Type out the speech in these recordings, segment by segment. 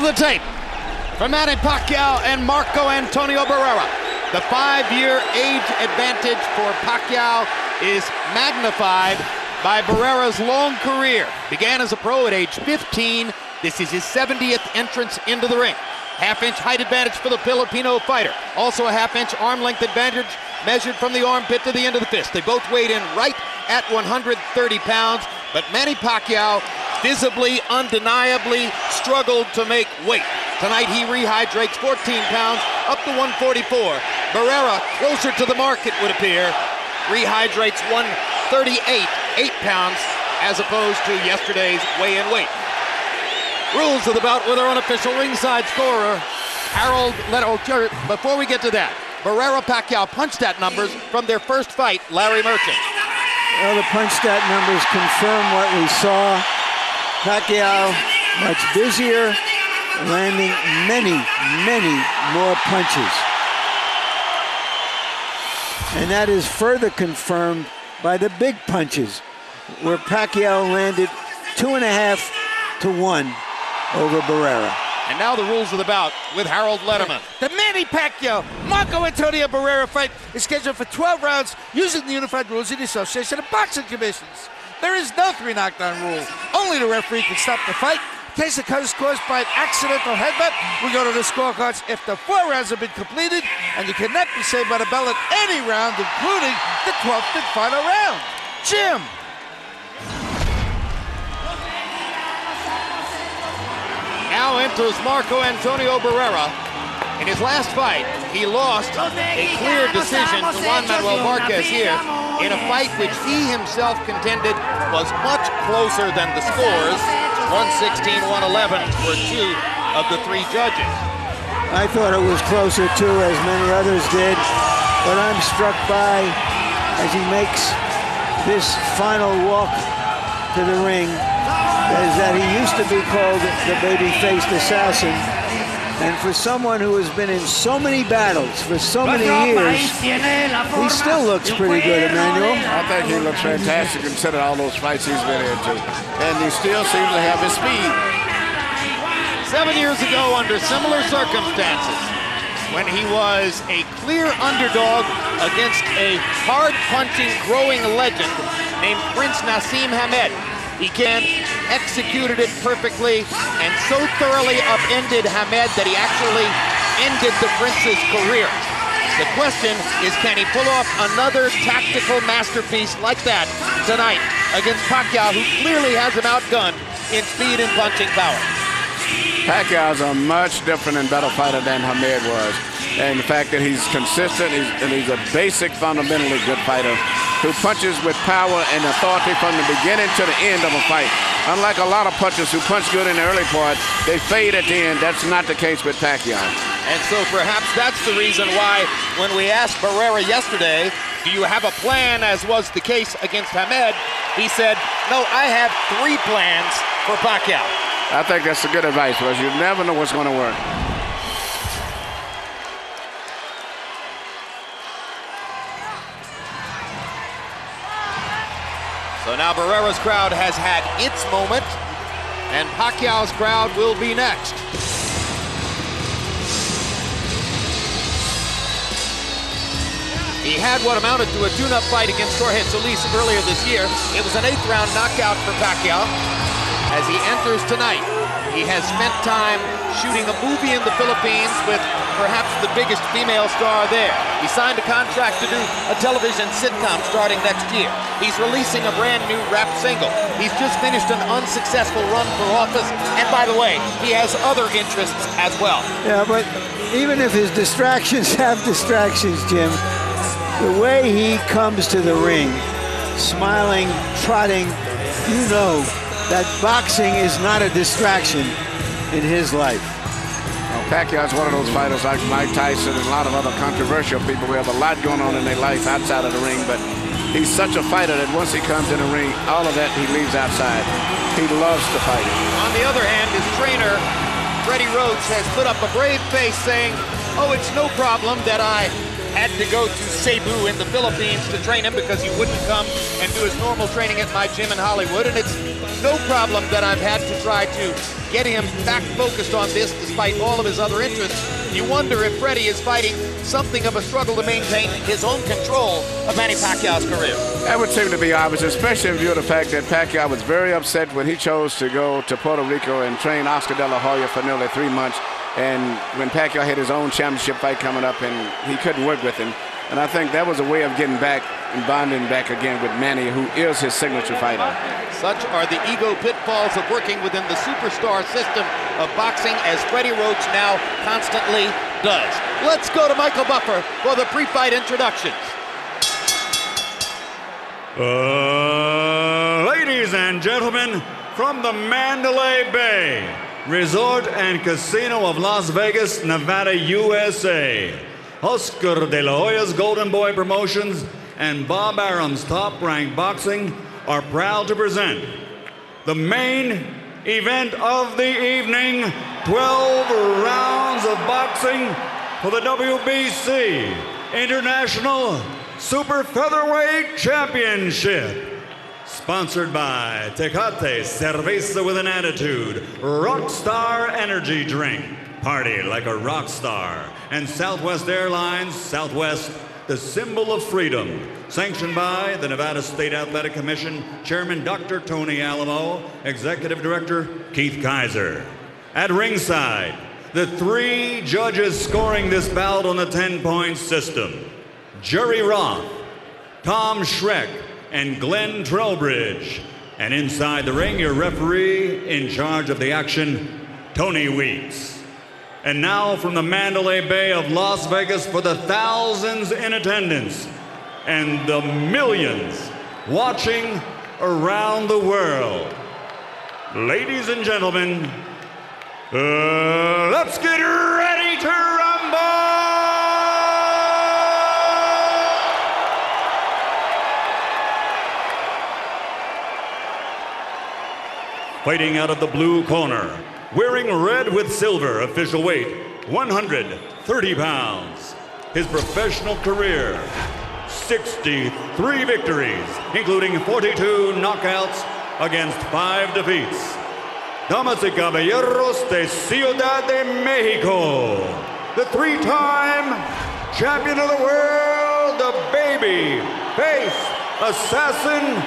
Roll the tape for Manny Pacquiao and Marco Antonio Barrera. The 5-year age advantage for Pacquiao is magnified by Barrera's long career. Began as a pro at age 15. This is his 70th entrance into the ring. Half-inch height advantage for the Filipino fighter. Also a half-inch arm length advantage measured from the armpit to the end of the fist. They both weighed in right at 130 pounds, but Manny Pacquiao visibly, undeniably struggled to make weight. Tonight he rehydrates 14 pounds up to 144. Barrera, closer to the mark it would appear, rehydrates 138, 8 pounds, as opposed to yesterday's weigh-in weight. Rules of the bout with our unofficial ringside scorer, Harold Leto. Before we get to that, Barrera-Pacquiao punch-stat numbers from their first fight, Larry Merchant. Well, the punch-stat numbers confirm what we saw. Pacquiao much busier, landing many, many more punches. And that is further confirmed by the big punches, where Pacquiao landed 2.5 to 1 over Barrera. And now the rules of the bout with Harold Letterman. The Manny Pacquiao Marco Antonio Barrera fight is scheduled for 12 rounds using the unified rules of the Association of Boxing Commissions. There is no 3 knockdown rule. Only the referee can stop the fight. In case the cut is caused by an accidental headbutt, we go to the scorecards after 4 rounds have been completed, and you cannot be saved by the bell at any round, including the 12th and final round. Jim. Now enters Marco Antonio Barrera. In his last fight, he lost a clear decision to Juan Manuel Marquez here in a fight which he himself contended was much closer than the scores. 116-111 for 2 of the 3 judges. I thought it was closer too, as many others did, but I'm struck by, as he makes this final walk to the ring, is that he used to be called the baby-faced assassin. And for someone who has been in so many battles for so many years, he still looks pretty good, Emmanuel. I think he looks fantastic considering all those fights he's been into. And he still seems to have his speed. 7 years ago, under similar circumstances, when he was a clear underdog against a hard-punching, growing legend named Prince Nassim Hamed, he executed it perfectly and so thoroughly upended Hamed that he actually ended the Prince's career. The question is, can he pull off another tactical masterpiece like that tonight against Pacquiao, who clearly has him outgunned in speed and punching power? Pacquiao's a much different and better fighter than Hamed was. And the fact that he's consistent, he's a basic, fundamentally good fighter who punches with power and authority from the beginning to the end of a fight. Unlike a lot of punchers who punch good in the early part, they fade at the end. That's not the case with Pacquiao. And so perhaps that's the reason why when we asked Barrera yesterday, do you have a plan, as was the case against Hamed, he said, no, I have 3 plans for Pacquiao. I think that's a good advice, because you never know what's going to work. So now Barrera's crowd has had its moment, and Pacquiao's crowd will be next. He had what amounted to a tune-up fight against Jorge Solis earlier this year. It was an 8th-round knockout for Pacquiao. As he enters tonight, he has spent time shooting a movie in the Philippines with perhaps the biggest female star there. He signed a contract to do a television sitcom starting next year. He's releasing a brand new rap single. He's just finished an unsuccessful run for office. And by the way, he has other interests as well. Yeah, but even if his distractions have distractions, Jim, the way he comes to the ring, smiling, trotting, you know that boxing is not a distraction in his life. Well, Pacquiao's one of those fighters like Mike Tyson and a lot of other controversial people who have a lot going on in their life outside of the ring, but he's such a fighter that once he comes in the ring, all of that he leaves outside. He loves to fight. On the other hand, his trainer, Freddie Rhodes, has put up a brave face saying, oh, it's no problem that I had to go to Cebu in the Philippines to train him because he wouldn't come and do his normal training at my gym in Hollywood. And it's no problem that I've had to try to get him back focused on this despite all of his other interests. You wonder if Freddie is fighting something of a struggle to maintain his own control of Manny Pacquiao's career. That would seem to be obvious, especially in view of the fact that Pacquiao was very upset when he chose to go to Puerto Rico and train Oscar De La Hoya for nearly 3 months. And when Pacquiao had his own championship fight coming up and he couldn't work with him. And I think that was a way of getting back and bonding back again with Manny, who is his signature fighter. Such are the ego pitfalls of working within the superstar system of boxing, as Freddie Roach now constantly does. Let's go to Michael Buffer for the pre-fight introductions. Ladies and gentlemen, from the Mandalay Bay Resort and Casino of Las Vegas, Nevada, USA, Oscar De La Hoya's Golden Boy Promotions and Bob Arum's Top Rank Boxing are proud to present the main event of the evening, 12 rounds of boxing for the WBC International Super Featherweight Championship. Sponsored by Tecate Cerveza with an Attitude, Rockstar Energy Drink, party like a rock star, and Southwest Airlines, Southwest, the symbol of freedom. Sanctioned by the Nevada State Athletic Commission, Chairman Dr. Tony Alamo, Executive Director Keith Kaiser. At ringside, the 3 judges scoring this bout on the 10-point system: Jerry Roth, Tom Schreck, and Glenn Trowbridge. And inside the ring, your referee in charge of the action, Tony Weeks. And now from the Mandalay Bay of Las Vegas, for the thousands in attendance and the millions watching around the world, ladies and gentlemen, let's get ready to rumble! Fighting out of the blue corner, wearing red with silver, official weight 130 pounds. His professional career, 63 victories, including 42 knockouts against 5 defeats. Damas y caballeros de Ciudad de Mexico, the 3-time champion of the world, the baby face assassin,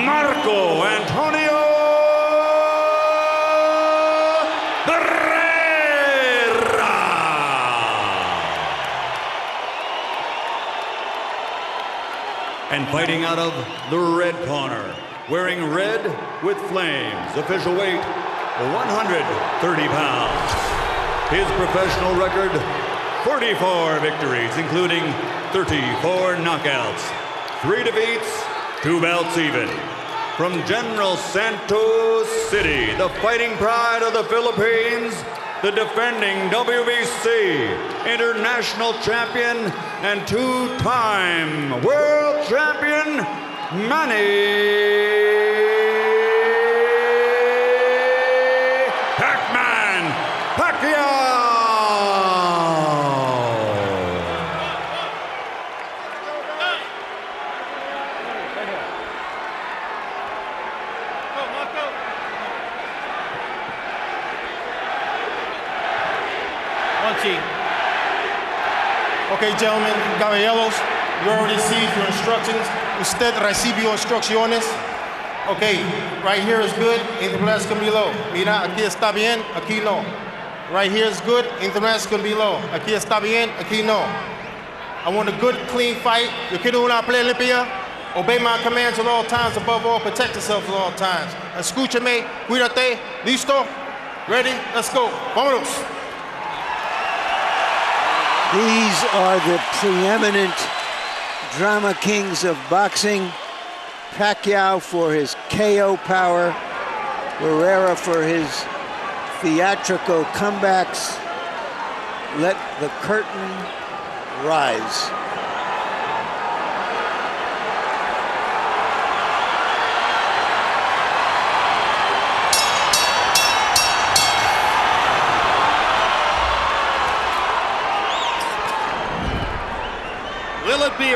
Marco Antonio Barrera. And fighting out of the red corner, wearing red with flames, official weight 130 pounds. His professional record, 44 victories, including 34 knockouts, 3 defeats, 2 bouts even. From General Santos City, the fighting pride of the Philippines, the defending WBC international champion and 2-time world champion, Manny Pac-Man Pacquiao. Okay, gentlemen, caballeros, you already received your instructions. Usted recibió instrucciones. Okay, right here is good, anything less can be low. Mira, aquí está bien, aquí no. Right here is good, anything less can be low. Aquí está bien, aquí no. I want a good, clean fight. Yo quiero una pelea limpia. Obey my commands at all times, above all, protect yourself at all times. Escúchame, cuídate, listo, ready, let's go. Vámonos. These are the preeminent drama kings of boxing. Pacquiao for his KO power, Barrera for his theatrical comebacks. Let the curtain rise.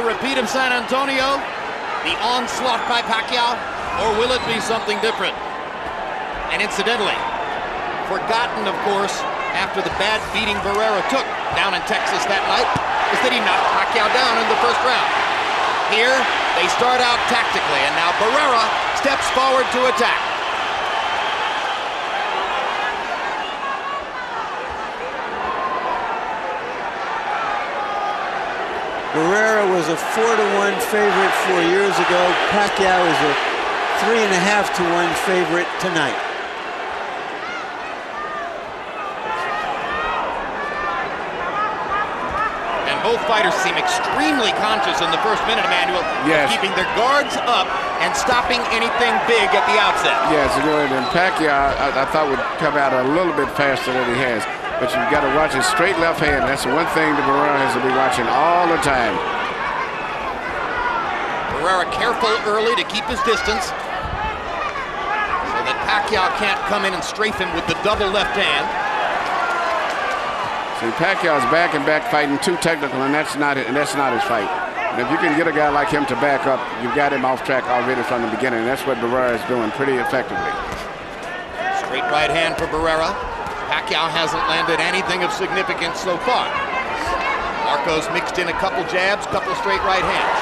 repeat of San Antonio? The onslaught by Pacquiao? Or will it be something different? And incidentally, forgotten, of course, after the bad beating Barrera took down in Texas that night, is that he knocked Pacquiao down in the first round. Here, they start out tactically, and now Barrera steps forward to attack. Barrera was a 4-to-1 favorite 4 years ago. Pacquiao is a 3.5-to-1 favorite tonight. And both fighters seem extremely conscious in the first minute, Emmanuel, yes, of keeping their guards up and stopping anything big at the outset. Yes, good. And Pacquiao, I thought would come out a little bit faster than he has. But you've got to watch his straight left hand. That's the one thing that Barrera has to be watching all the time. Barrera careful early to keep his distance so that Pacquiao can't come in and strafe him with the double left hand. See, Pacquiao's back and back fighting too technical, and that's not his fight. And if you can get a guy like him to back up, you've got him off track already from the beginning. That's what Barrera is doing pretty effectively. Straight right hand for Barrera. Pacquiao hasn't landed anything of significance so far. Marco's mixed in a couple jabs, couple straight right hands.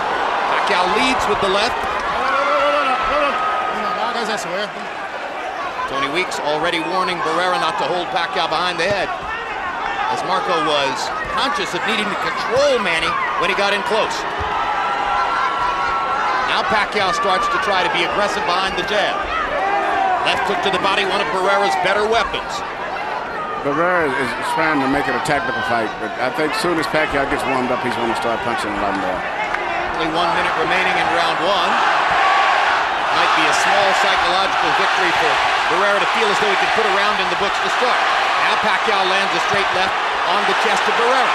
Pacquiao leads with the left. Tony Weeks already warning Barrera not to hold Pacquiao behind the head, as Marco was conscious of needing to control Manny when he got in close. Now Pacquiao starts to try to be aggressive behind the jab. Left hook to the body, one of Barrera's better weapons. Barrera is trying to make it a tactical fight, but I think as soon as Pacquiao gets warmed up, he's going to start punching a lot more. Only 1 minute remaining in round one. Might be a small psychological victory for Barrera to feel as though he could put a round in the books to start. Now Pacquiao lands a straight left on the chest of Barrera.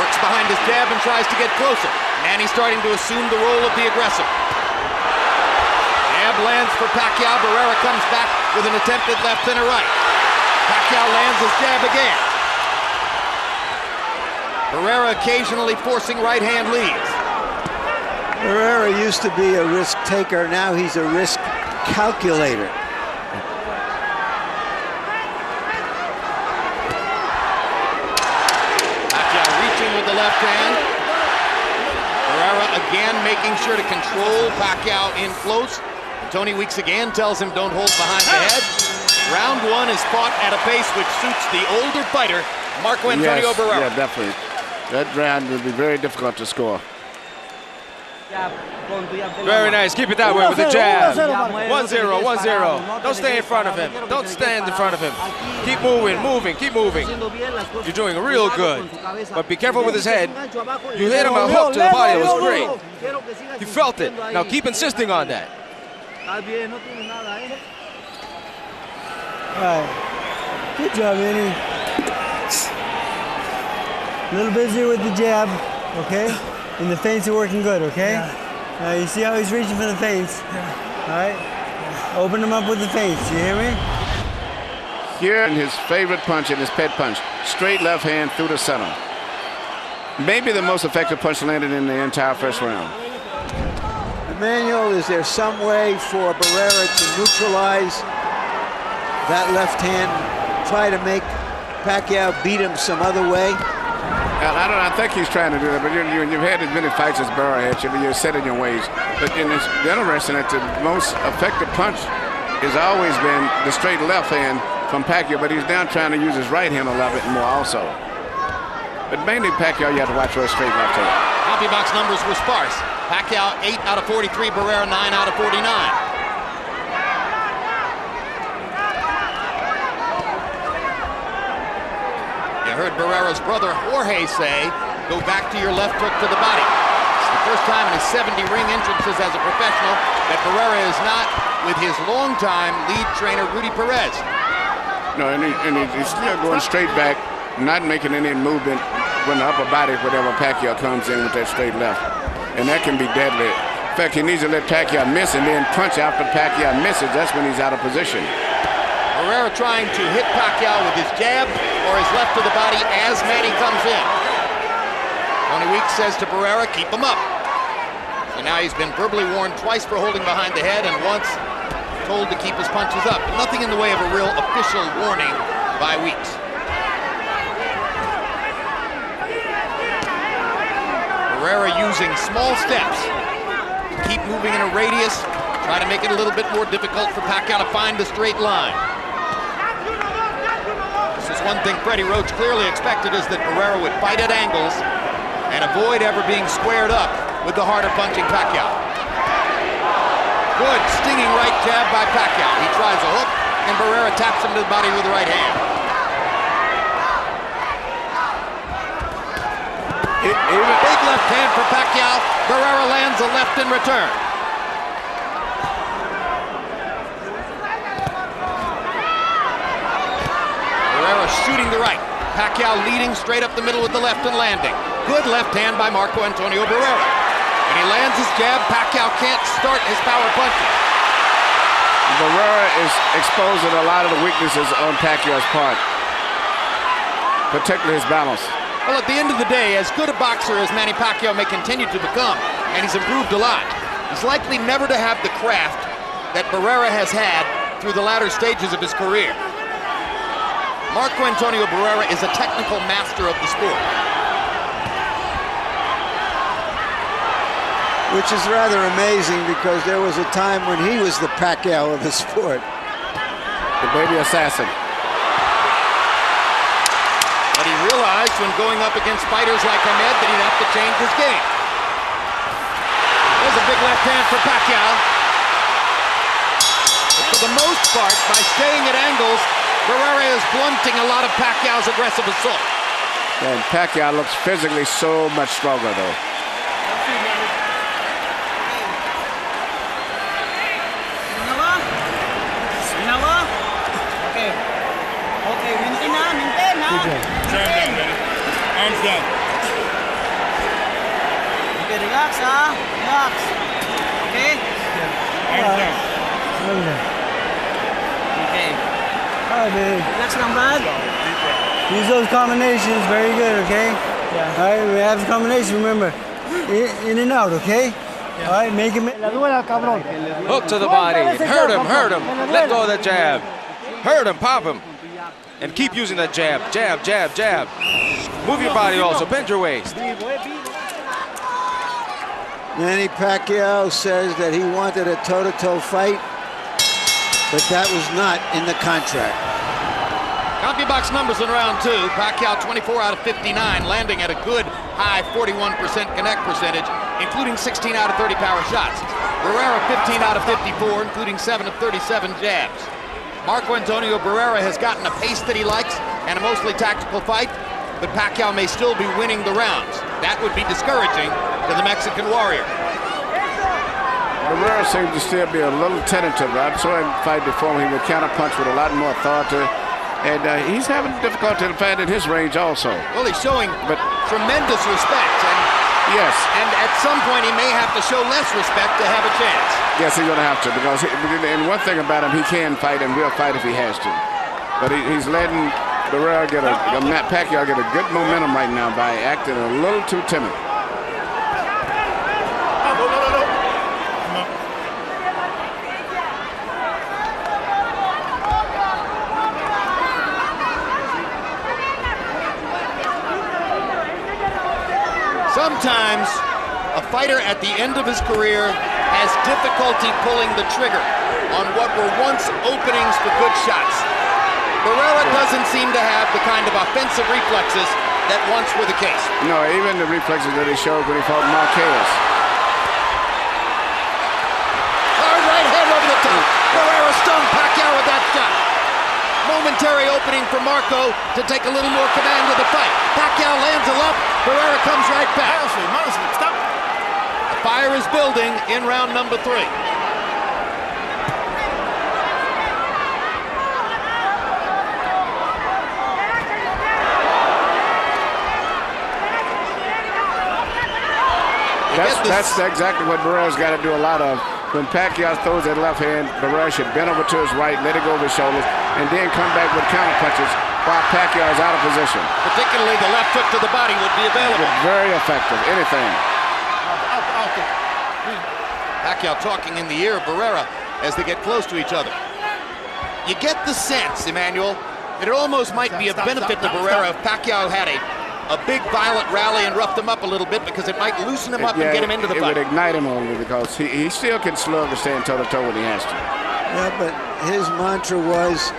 Works behind his jab and tries to get closer. Manny starting to assume the role of the aggressor. Jab lands for Pacquiao. Barrera comes back with an attempted left and a right. Pacquiao lands his jab again. Barrera occasionally forcing right hand leads. Barrera used to be a risk taker. Now he's a risk calculator. Pacquiao reaching with the left hand. Barrera again making sure to control Pacquiao in close. Tony Weeks again tells him don't hold behind the head. Round one is fought at a pace which suits the older fighter, Marco Antonio Barrera. Yeah, definitely. That round would be very difficult to score. Very nice. Keep it that way with the jab. 1-0, 1-0. Don't stay in front of him. Don't stand in front of him. Keep moving, keep moving. You're doing real good. But be careful with his head. You hit him a hook to the body. It was great. You felt it. Now keep insisting on that. All right. Good job, Manny. A little busier with the jab, okay? And the feints are working good, okay? Yeah. You see how he's reaching for the feints? Yeah. All right? Yeah. Open him up with the feints, you hear me? Here in his favorite punch and his pet punch, straight left hand through the center. Maybe the most effective punch landed in the entire first round. Emmanuel, is there some way for Barrera to neutralize that left hand, try to make Pacquiao beat him some other way? I think he's trying to do that, but you've had as many fights as Barrera had you, but you're set in your ways. But it's interesting that the most effective punch has always been the straight left hand from Pacquiao, but he's now trying to use his right hand a little bit more also. But mainly Pacquiao, you have to watch for a straight left hand. Copy box numbers were sparse. Pacquiao 8 out of 43, Barrera 9 out of 49. You heard Barrera's brother Jorge say, go back to your left hook to the body. It's the first time in his 70 ring entrances as a professional that Barrera is not with his longtime lead trainer, Rudy Perez. No, and he's still going straight back, not making any movement when the upper body, whatever Pacquiao comes in with that straight left. And that can be deadly. In fact, he needs to let Pacquiao miss and then punch after Pacquiao misses. That's when he's out of position. Barrera trying to hit Pacquiao with his jab or his left to the body as Manny comes in. Tony Weeks says to Barrera, keep him up. So now he's been verbally warned twice for holding behind the head and once told to keep his punches up. Nothing in the way of a real official warning by Weeks. Barrera using small steps to keep moving in a radius, try to make it a little bit more difficult for Pacquiao to find the straight line. This is one thing Freddie Roach clearly expected, is that Barrera would fight at angles and avoid ever being squared up with the harder punching Pacquiao. Good stinging right jab by Pacquiao. He tries a hook, and Barrera taps him to the body with the right hand. Big left hand for Pacquiao. Barrera lands a left in return. Barrera shooting the right. Pacquiao leading straight up the middle with the left and landing. Good left hand by Marco Antonio Barrera. When he lands his jab, Pacquiao can't start his power punches. Barrera is exposing a lot of the weaknesses on Pacquiao's part, particularly his balance. Well, at the end of the day, as good a boxer as Manny Pacquiao may continue to become, and he's improved a lot, he's likely never to have the craft that Barrera has had through the latter stages of his career. Marco Antonio Barrera is a technical master of the sport. Which is rather amazing, because there was a time when he was the Pacquiao of the sport. The baby assassin. But he realized when going up against fighters like Ahmed that he'd have to change his game. There's a big left hand for Pacquiao. But for the most part, by staying at angles, Barrera is blunting a lot of Pacquiao's aggressive assault. And Pacquiao looks physically so much stronger, though. Arms down. Okay, relax, relax. Okay? Arms down. Okay. All right, baby. Relax lang, bud. Use those combinations, very good, okay? Yeah. All right, we have the combination, remember. In and out, okay? Yeah. All right, make him. Hook to the body. Hurt him. Let go of the jab. Hurt him, pop him. And keep using that jab. Jab, jab, jab. Move your body also. Bend your waist. Manny Pacquiao says that he wanted a toe-to-toe fight, but that was not in the contract. CompuBox numbers in round two. Pacquiao 24 out of 59, landing at a good high 41% connect percentage, including 16 out of 30 power shots. Barrera 15 out of 54, including 7 of 37 jabs. Marco Antonio Barrera has gotten a pace that he likes and a mostly tactical fight, but Pacquiao may still be winning the rounds. That would be discouraging to the Mexican warrior. Barrera seems to still be a little tentative. I saw him fight before when he would counterpunch with a lot more authority, and he's having difficulty defending his range also. Well, he's showing tremendous respect, yes. And at some point he may have to show less respect to have a chance. Yes, he's going to have to, because and one thing about him, he can fight and will fight if he has to. But he's letting Barrera get Pacquiao get a good momentum right now by acting a little too timid. Sometimes a fighter at the end of his career has difficulty pulling the trigger on what were once openings for good shots. Barrera doesn't seem to have the kind of offensive reflexes that once were the case. No, even the reflexes that he showed when he fought Marquez. Hard right hand over the top. Barrera stung Pacquiao with that shot. Momentary opening for Marco to take a little more command of the fight. Pacquiao lands a left. Barrera comes right back. Stop. The fire is building in round number 3. That's exactly what Barrera's got to do a lot of. When Pacquiao throws that left hand, Barrera should bend over to his right, let it go over his shoulders, and then come back with counter punches while Pacquiao is out of position. Particularly the left hook to the body would be available. Very effective, anything. Pacquiao talking in the ear of Barrera as they get close to each other. You get the sense, Emmanuel, that it almost might be a benefit to Barrera if Pacquiao had a big violent rally and roughed him up a little bit, because it might loosen him up and get him into the fight. It would ignite him only because he still can slug and stand toe-to-toe when he has to. Yeah, but his mantra was,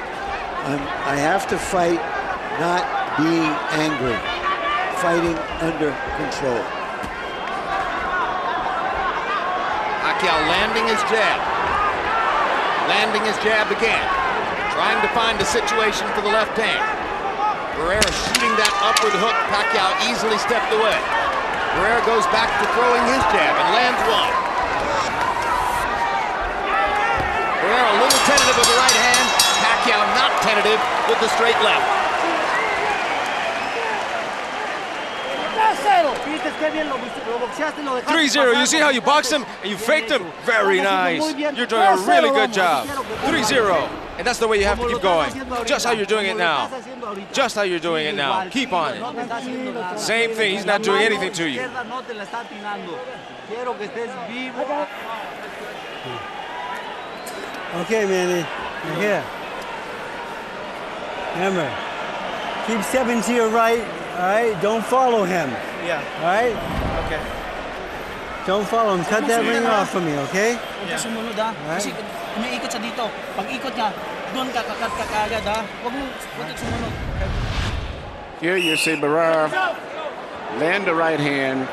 I have to fight not being angry, fighting under control. Pacquiao landing his jab. Landing his jab again. Trying to find a situation for the left hand. Barrera shooting that upward hook. Pacquiao easily stepped away. Barrera goes back to throwing his jab and lands one. Barrera a little tentative with the right hand. Pacquiao not tentative with the straight left. 3-0. You see how you box him and you faked him? Very nice. You're doing a really good job. 3-0. And that's the way you have to keep going. Just how you're doing it now. Just how you're doing it now. Keep on it. Same thing. He's not doing anything to you. Okay, Manny. You're here. Remember, keep stepping to your right. All right? Don't follow him. Yeah. All right? Okay. Don't follow him. Cut that ring off for me, okay? Huwag ka sumunod ha. Kasi umiikot sa dito. Pag ikot niya, doon ka kakat ka kaagad ha. Huwag ka sumunod. Here you see Barrera land the right hand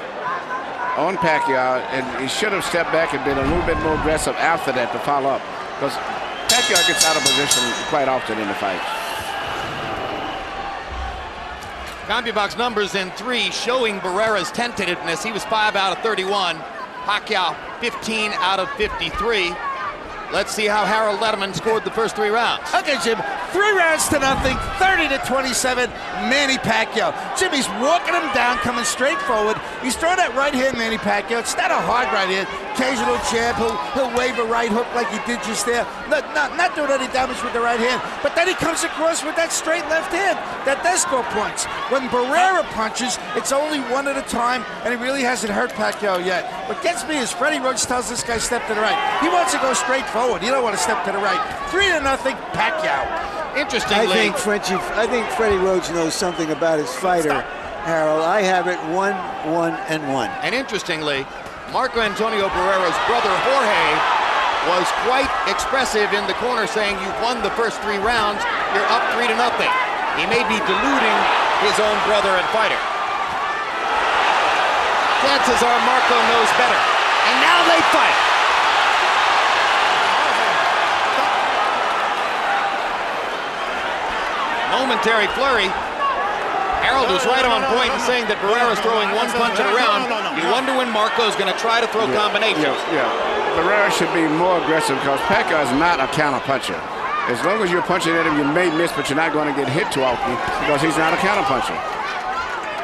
on Pacquiao, and he should have stepped back and been a little bit more aggressive after that to follow up, because Pacquiao gets out of position quite often in the fight. CompuBox numbers in 3 showing Barrera's tentativeness. He was 5 out of 31. Pacquiao 15 out of 53. Let's see how Harold Letterman scored the first 3 rounds. Okay, Jim, 3 rounds to nothing, 30-27, Manny Pacquiao. Jim, he's walking him down, coming straight forward. He's throwing that right hand, Manny Pacquiao. It's not a hard right hand. Occasional jab, he'll wave a right hook like he did just there. Not doing any damage with the right hand, but then he comes across with that straight left hand. That does score points. When Barrera punches, it's only one at a time, and he really hasn't hurt Pacquiao yet. What gets me is Freddie Roach tells this guy step to the right. He wants to go straight forward. You don't want to step to the right. 3-0, Pacquiao. Interestingly, I think Freddie Roach knows something about his fighter, Harold. I have it 1-1-1. And interestingly, Marco Antonio Barrera's brother Jorge was quite expressive in the corner, saying, "You've won the first 3 rounds. You're up 3-0." He may be deluding his own brother and fighter. Chances are Marco knows better. And now they fight. Momentary flurry. Harold was right on point in saying that Barrera's throwing one punch at a round. You wonder when Marco's going to try to throw combinations. Yeah. Barrera should be more aggressive, because Pacquiao is not a counter puncher. As long as you're punching at him, you may miss, but you're not going to get hit too often, because he's not a counter puncher.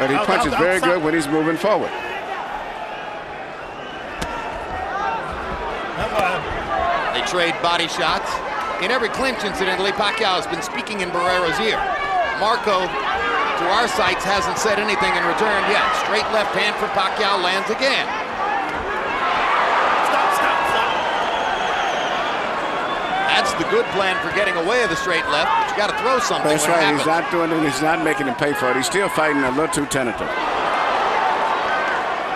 But he punches very good when he's moving forward. They trade body shots. In every clinch, incidentally, Pacquiao has been speaking in Barrera's ear. Marco, to our sights, hasn't said anything in return yet. Straight left hand for Pacquiao lands again. Stop. That's the good plan for getting away with the straight left, but you got to throw something. That's when right. it He's not doing it. He's not making him pay for it. He's still fighting a little too tentative.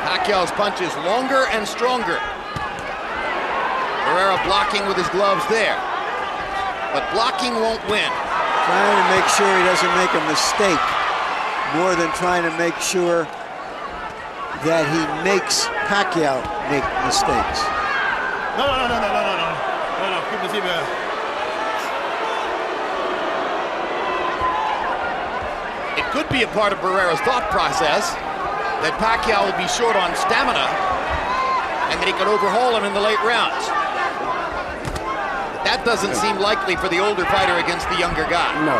Pacquiao's punch is longer and stronger. Barrera blocking with his gloves there. But blocking won't win. Trying to make sure he doesn't make a mistake, more than trying to make sure that he makes Pacquiao make mistakes. No. Keep the feet. It could be a part of Barrera's thought process that Pacquiao will be short on stamina and that he could overhaul him in the late rounds. That doesn't seem likely for the older fighter against the younger guy. No.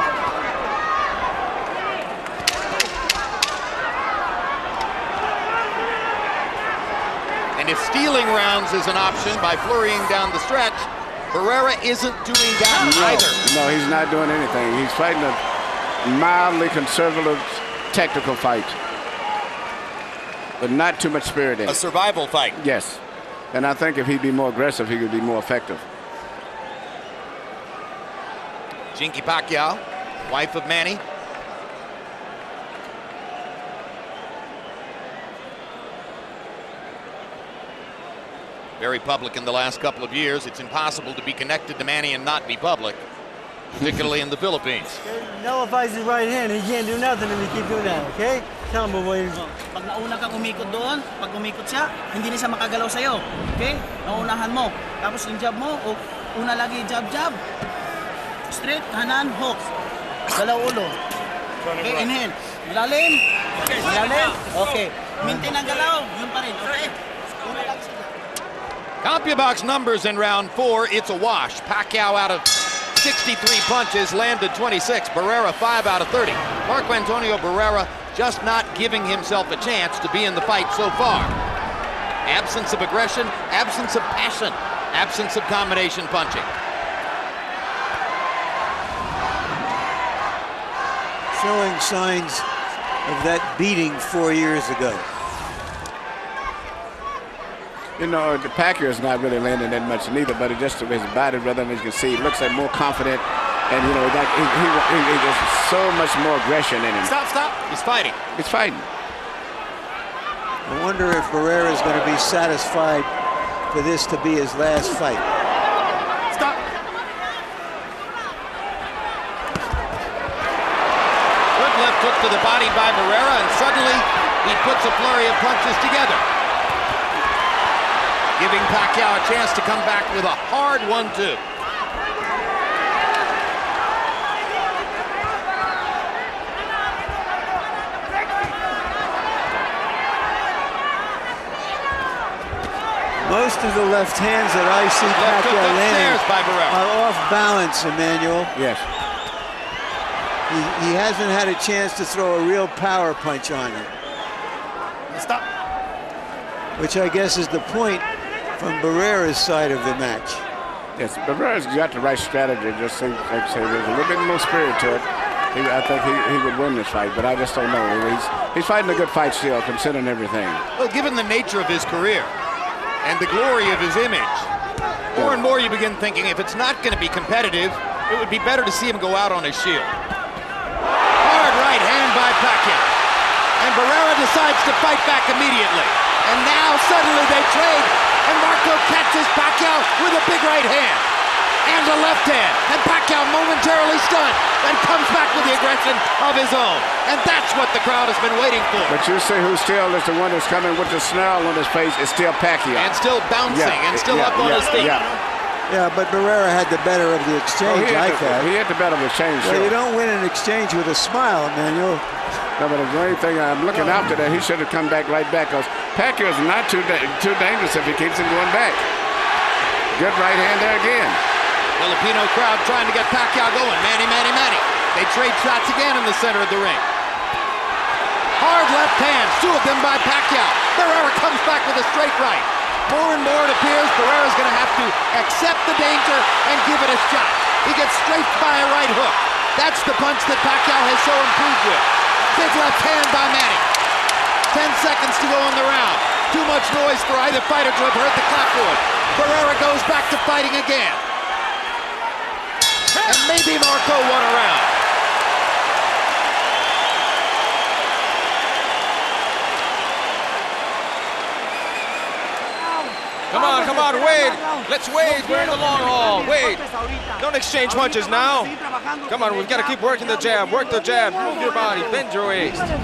And if stealing rounds is an option by flurrying down the stretch, Barrera isn't doing that either. No, he's not doing anything. He's fighting a mildly conservative, tactical fight, but not too much spirit in it. A survival fight. Yes. And I think if he'd be more aggressive, he could be more effective. Jinky Pacquiao, wife of Manny. Very public in the last couple of years. It's impossible to be connected to Manny and not be public, particularly in the Philippines. Nullifies his right hand. He can't do nothing if he keep doing that, okay? Tell him, boy. Pag nauna kang umikot doon, pag umikot siya, hindi na siya makagalaw sa'yo. Okay? Naunahan mo. Tapos yung jab mo, una lagi jab. Straight, kanan, hook. Galaw ulo. Okay, inhale. Lalim. Lalim. Okay. Maintain ang galaw. Yun pa rin. Okay? Una lang siya. CompuBox numbers in round 4, it's a wash. Pacquiao out of 63 punches, landed 26. Barrera 5 out of 30. Marco Antonio Barrera just not giving himself a chance to be in the fight so far. Absence of aggression, absence of passion, absence of combination punching. Showing signs of that beating 4 years ago. You know, the Pacquiao's not really landing that much neither, but it just his body, rather than you can see, it looks like more confident, and you know, like he there's so much more aggression in him. Stop! He's fighting. He's fighting. I wonder if Barrera is going to be satisfied for this to be his last fight. Stop. Good left hook to the body by Barrera, and suddenly he puts a flurry of punches together, giving Pacquiao a chance to come back with a hard 1-2. Most of the left hands that I see Pacquiao landing are off balance, Emmanuel. Yes. He hasn't had a chance to throw a real power punch on him. Stop. Which I guess is the point from Barrera's side of the match. Yes, Barrera's got the right strategy. Just like I say, there's a little bit more spirit to it. I think he would win this fight, but I just don't know. He's fighting a good fight still, considering everything. Well, given the nature of his career and the glory of his image, more and more you begin thinking if it's not going to be competitive, it would be better to see him go out on his shield. Hard right hand by Pacquiao. And Barrera decides to fight back immediately. And now suddenly they trade, and Marco catches Pacquiao with a big right hand and a left hand. And Pacquiao momentarily stunned, then comes back with the aggression of his own. And that's what the crowd has been waiting for. But you see who still is the one that's coming with the snarl on his face is still Pacquiao. And still bouncing and still up on his feet. Yeah, but Barrera had the better of the exchange, I thought. He had the better of the exchange. Well, sure. you don't win an exchange with a smile, Emmanuel. No, but the only thing I'm looking after that, he should have come back right back, because Pacquiao is not too dangerous if he keeps him going back. Good right hand there again. Filipino crowd trying to get Pacquiao going. Manny. They trade shots again in the center of the ring. Hard left hand, two of them by Pacquiao. Barrera comes back with a straight right. More and more it appears Barrera's going to have to accept the danger and give it a shot. He gets strafed by a right hook. That's the punch that Pacquiao has so improved with. Big left hand by Manny. 10 seconds to go in the round. Too much noise for either fighter to have heard the clapboard. Barrera goes back to fighting again. And maybe Marco won a round. Come on, Wade. Let's Wade. We're in the long haul. Wade, don't exchange punches now. Come on, we've got to keep working the jab. Work the jab. Move your body. Bend your waist. Come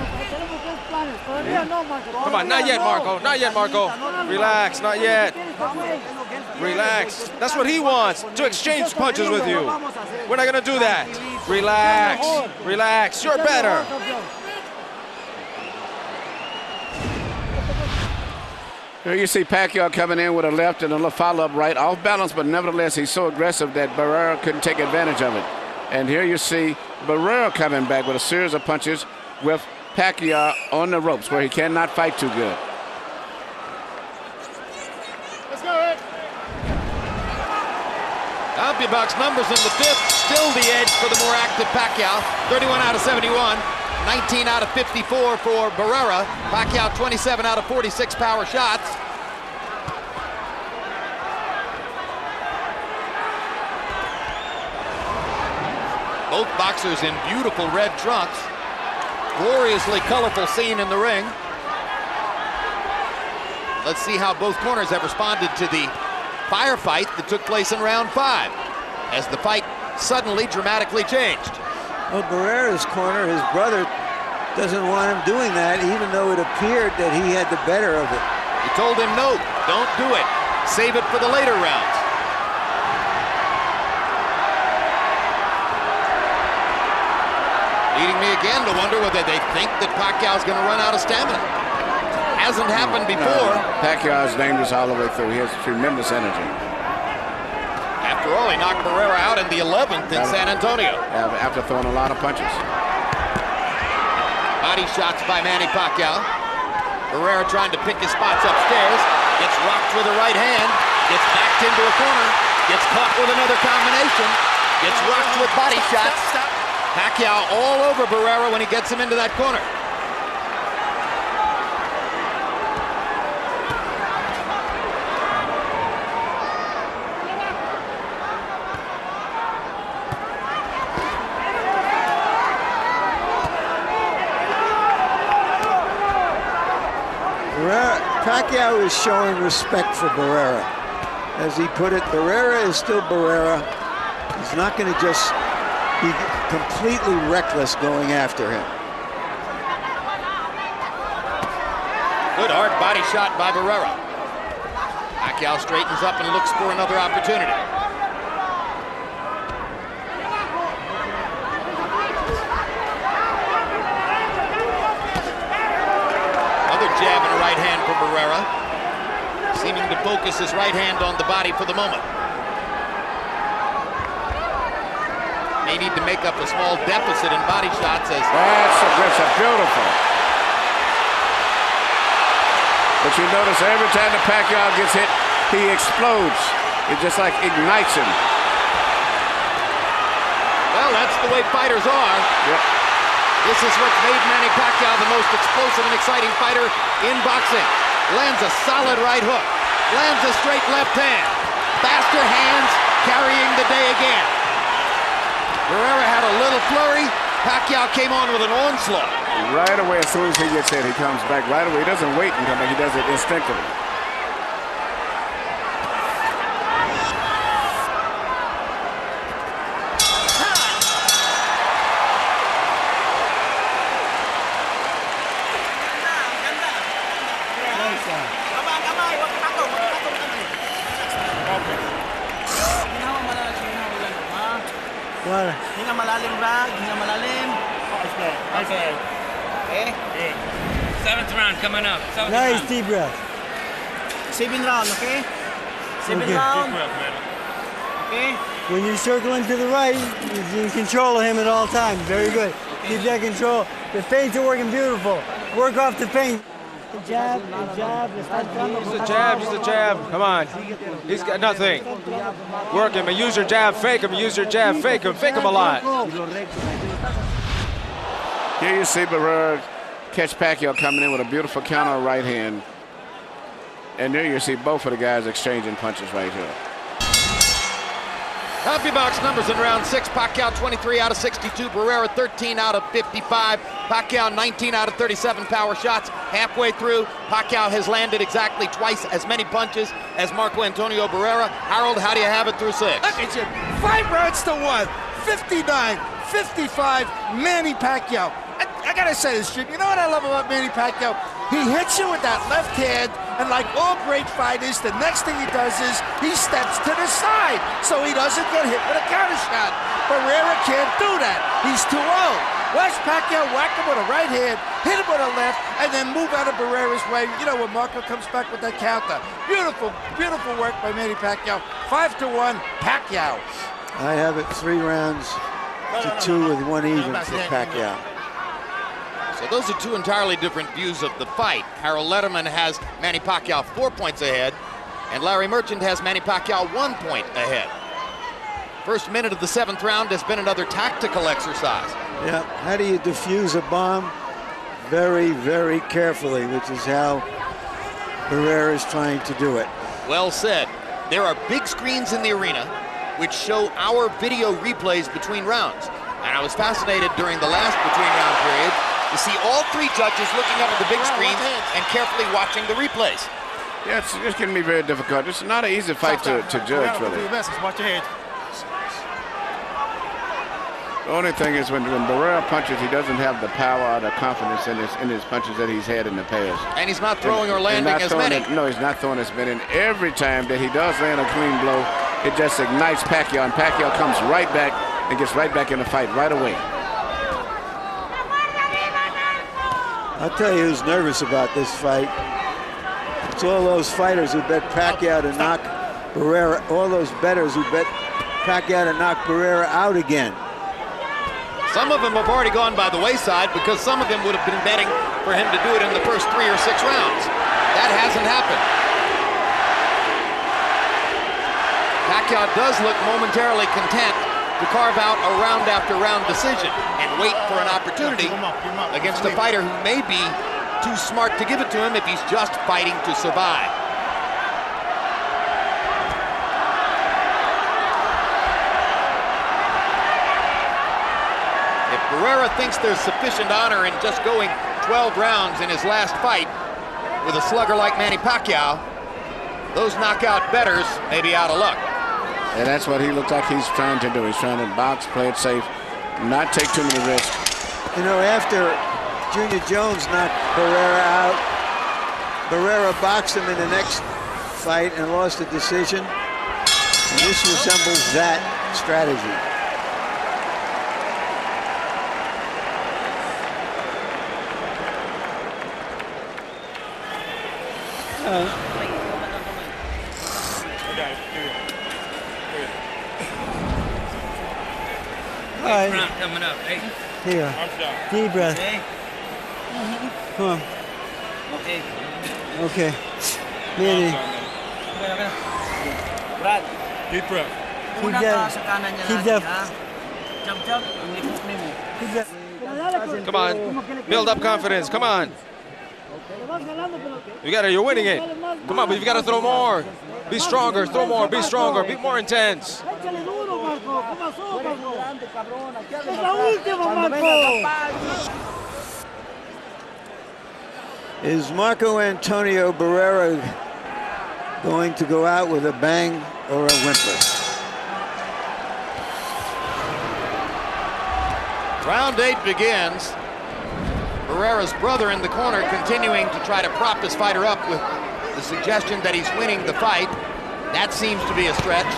on, not yet, Marco. Not yet, Marco. Relax, not yet. Relax. That's what he wants, to exchange punches with you. We're not going to do that. Relax. Relax. You're better. Here you see Pacquiao coming in with a left and a follow-up right, off balance, but nevertheless he's so aggressive that Barrera couldn't take advantage of it. And here you see Barrera coming back with a series of punches with Pacquiao on the ropes where he cannot fight too good. Let's go, Ed. Help you, Boxe. Numbers in the fifth. Still the edge for the more active Pacquiao. 31 out of 71. 19 out of 54 for Barrera. Pacquiao 27 out of 46 power shots. Both boxers in beautiful red trunks. Gloriously colorful scene in the ring. Let's see how both corners have responded to the firefight that took place in round 5, as the fight suddenly dramatically changed. Well, Barrera's corner, his brother, doesn't want him doing that, even though it appeared that he had the better of it. He told him, no, don't do it. Save it for the later rounds. Leading me again to wonder whether they think that Pacquiao's going to run out of stamina. Hasn't happened before. Pacquiao's dangerous all the way through. He has tremendous energy. After all, he knocked Barrera out in the 11th in San Antonio. After throwing a lot of punches. Body shots by Manny Pacquiao. Barrera trying to pick his spots upstairs. Gets rocked with a right hand. Gets backed into a corner. Gets caught with another combination. Gets rocked with body shots. Pacquiao all over Barrera when he gets him into that corner. Pacquiao is showing respect for Barrera. As he put it, Barrera is still Barrera. He's not going to just be completely reckless going after him. Good hard body shot by Barrera. Pacquiao straightens up and looks for another opportunity. Jab and a right hand for Barrera, seeming to focus his right hand on the body for the moment. May need to make up a small deficit in body shots as... That's beautiful. But you notice every time the Pacquiao gets hit, he explodes. It just like ignites him. Well, that's the way fighters are. Yep. This is what's made Manny Pacquiao the most explosive and exciting fighter in boxing. Lands a solid right hook. Lands a straight left hand. Faster hands carrying the day again. Barrera had a little flurry. Pacquiao came on with an onslaught. Right away, as soon as he gets hit, he comes back right away. He doesn't wait and come back. He does it instinctively. Hinga malalim, Brad. Hinga malalim. Okay. Okay. 7th round coming up. Nice deep breath. 7 round, okay? 7 round. Okay. When you're circling to the right, you're in control of him at all times. Very good. Keep that control. The feints are working beautiful. Work off the feint. The jab, the jab. Use the jab. Come on. He's got nothing. Work him and use your jab, fake him, use your jab, fake him a lot. Here you see Barrera catch Pacquiao coming in with a beautiful counter right hand. And there you see both of the guys exchanging punches right here. Happy Boxe numbers in round 6. Pacquiao 23 out of 62. Barrera 13 out of 55. Pacquiao 19 out of 37 power shots. Halfway through, Pacquiao has landed exactly twice as many punches as Marco Antonio Barrera. Harold, how do you have it through 6? Look at you. 5 rounds to 1. 59, 55, Manny Pacquiao. I gotta say this, Jim. You know what I love about Manny Pacquiao? He hits you with that left hand, and like all great fighters, the next thing he does is he steps to the side so he doesn't get hit with a counter shot. Barrera can't do that. He's too old. Watch Pacquiao whack him with a right hand, hit him with a left, and then move out of Barrera's way. You know, when Marco comes back with that counter. Beautiful, beautiful work by Manny Pacquiao. 5-1, Pacquiao. I have it 3 rounds to 2 with 1 even for Pacquiao. So those are 2 entirely different views of the fight. Harold Letterman has Manny Pacquiao 4 points ahead, and Larry Merchant has Manny Pacquiao 1 point ahead. First minute of the 7th round has been another tactical exercise. Yeah, how do you defuse a bomb? Very, very carefully, which is how Barrera is trying to do it. Well said. There are big screens in the arena which show our video replays between rounds. And I was fascinated during the last between-round period to see all 3 judges looking up at the big screens and carefully watching the replays. Yeah, it's going to be very difficult. It's not an easy fight to judge, really. Watch your head. The only thing is when Barrera punches, he doesn't have the power or the confidence in his punches that he's had in the past. And he's not throwing or landing as many. No, he's not throwing as many. And every time that he does land a clean blow, it just ignites Pacquiao, and Pacquiao comes right back and gets right back in the fight right away. I'll tell you who's nervous about this fight. It's all those fighters who bet Pacquiao to knock Barrera, all those bettors who bet Pacquiao to knock Barrera out again. Some of them have already gone by the wayside because some of them would have been betting for him to do it in the first 3 or 6 rounds. That hasn't happened. Pacquiao does look momentarily content to carve out a round-after-round decision and wait for an opportunity against a fighter who may be too smart to give it to him if he's just fighting to survive. If Barrera thinks there's sufficient honor in just going 12 rounds in his last fight with a slugger like Manny Pacquiao, those knockout bettors may be out of luck. And that's what he looks like he's trying to do. He's trying to box, play it safe, not take too many risks. You know, after Junior Jones knocked Barrera out, Barrera boxed him in the next fight and lost the decision. And this resembles that strategy. All right. Round coming up, hey. Here. Deep breath. Okay. Come on. Okay. Okay. Manny. Brad. Deep breath. Keep Una that. ka sa kanan niya Keep lagi, that. ha? Jab, ang likos mo. Keep that. Come on. Build up confidence. Come on. You got it. You're winning it. Come on, but you got to throw more. Be stronger. Throw more. Be stronger. Be more intense. Is Marco Antonio Barrera going to go out with a bang or a whimper? Round 8 begins. Barrera's brother in the corner continuing to try to prop his fighter up with the suggestion that he's winning the fight. That seems to be a stretch.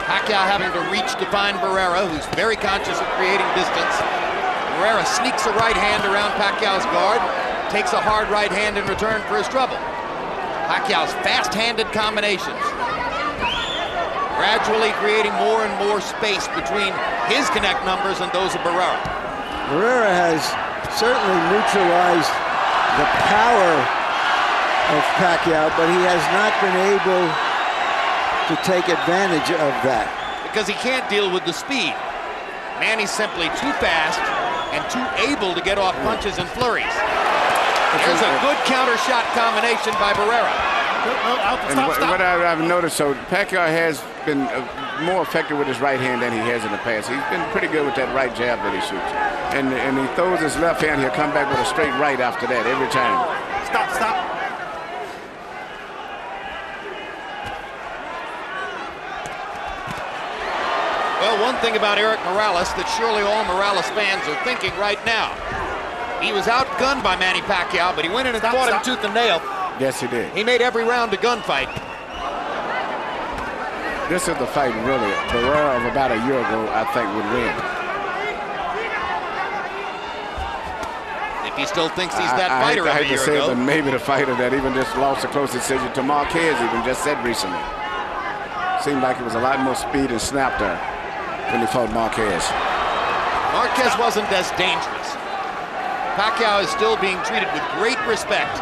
Pacquiao having to reach to find Barrera, who's very conscious of creating distance. Barrera sneaks a right hand around Pacquiao's guard, takes a hard right hand in return for his trouble. Pacquiao's fast-handed combinations, gradually creating more and more space between his connect numbers and those of Barrera. Barrera has certainly neutralized the power of Pacquiao, but he has not been able to take advantage of that. Because he can't deal with the speed. Manny's simply too fast and too able to get off punches and flurries. There's a good counter shot combination by Barrera. And what I've noticed, so Pacquiao has been more effective with his right hand than he has in the past. He's been pretty good with that right jab that he shoots. And he throws his left hand, he'll come back with a straight right after that every time. Stop. Well, one thing about Eric Morales that surely all Morales fans are thinking right now. He was outgunned by Manny Pacquiao, but he went in and fought him tooth and nail. Yes, he did. He made every round a gunfight. This is the fight, really. Barrera of about a year ago, I think, would win. If he still thinks he's that fighter I of a hate year to say it, ago. but maybe the fighter that even just lost a close decision to Marquez even just said recently. Seemed like it was a lot more speed and snap there when he fought Marquez. Marquez wasn't as dangerous. Pacquiao is still being treated with great respect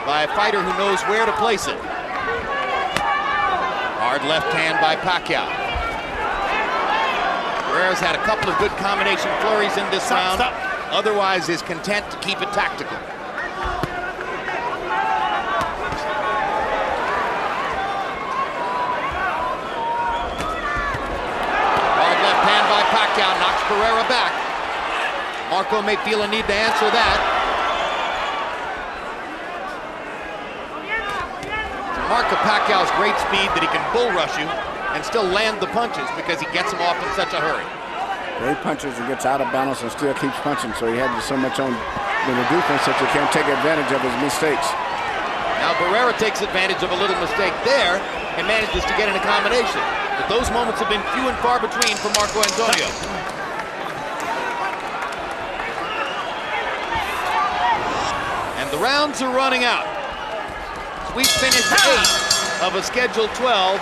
by a fighter who knows where to place it. Hard left hand by Pacquiao. Barrera's had a couple of good combination flurries in this round. Otherwise is content to keep it tactical. Hard left hand by Pacquiao knocks Barrera back. Marco may feel a need to answer that. Marco Pacquiao's great speed that he can bull rush you and still land the punches because he gets them off in such a hurry. He punches and gets out of balance and still keeps punching, so he had so much on the defense that you can't take advantage of his mistakes. Now Barrera takes advantage of a little mistake there and manages to get in a combination. But those moments have been few and far between for Marco Antonio. And the rounds are running out. We've finished 8 of a scheduled 12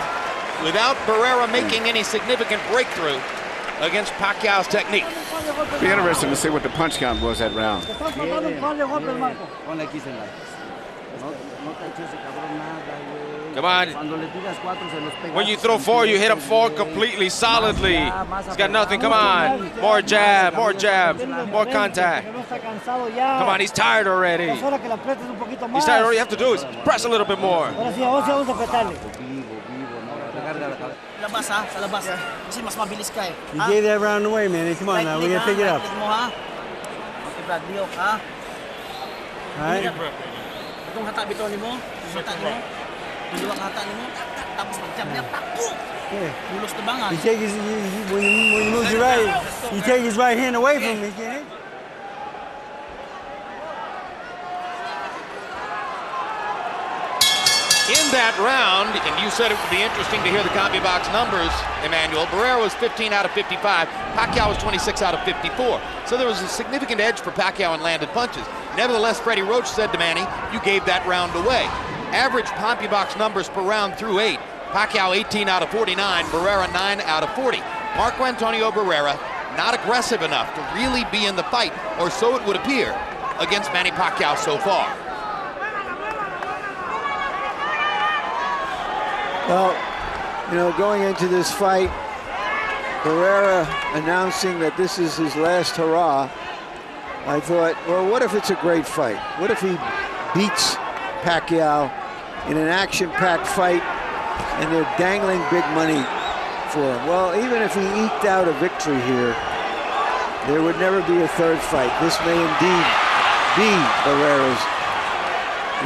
without Barrera making any significant breakthrough against Pacquiao's technique. It'll be interesting to see what the punch count was that round. Come on. When you throw 4, you hit him 4 completely, solidly. He's got nothing. Come on. More jab, more contact. Come on, he's tired already. He's tired. All you have to do is press a little bit more. Labas ha, sa labas. Kasi mas mabilis ka eh. You gave that round away, man. Come on now, we gotta pick it up. Okay, Brad, Leo, ha? Alright? Itong hata bito ni mo, hata ni mo, duluwang hata ni mo, tapos mag-jab niya, takbo! Bulos na bangan. You take his, when you move your right, you take his right hand away from him, can't you? In that round, and you said it would be interesting to hear the CompuBox numbers, Emmanuel, Barrera was 15 out of 55, Pacquiao was 26 out of 54. So there was a significant edge for Pacquiao in landed punches. Nevertheless, Freddie Roach said to Manny, you gave that round away. Average CompuBox numbers per round through 8, Pacquiao 18 out of 49, Barrera 9 out of 40. Marco Antonio Barrera not aggressive enough to really be in the fight, or so it would appear, against Manny Pacquiao so far. Well, you know, going into this fight, Barrera announcing that this is his last hurrah, I thought, well, what if it's a great fight? What if he beats Pacquiao in an action-packed fight and they're dangling big money for him? Well, even if he eked out a victory here, there would never be a third fight. This may indeed be Barrera's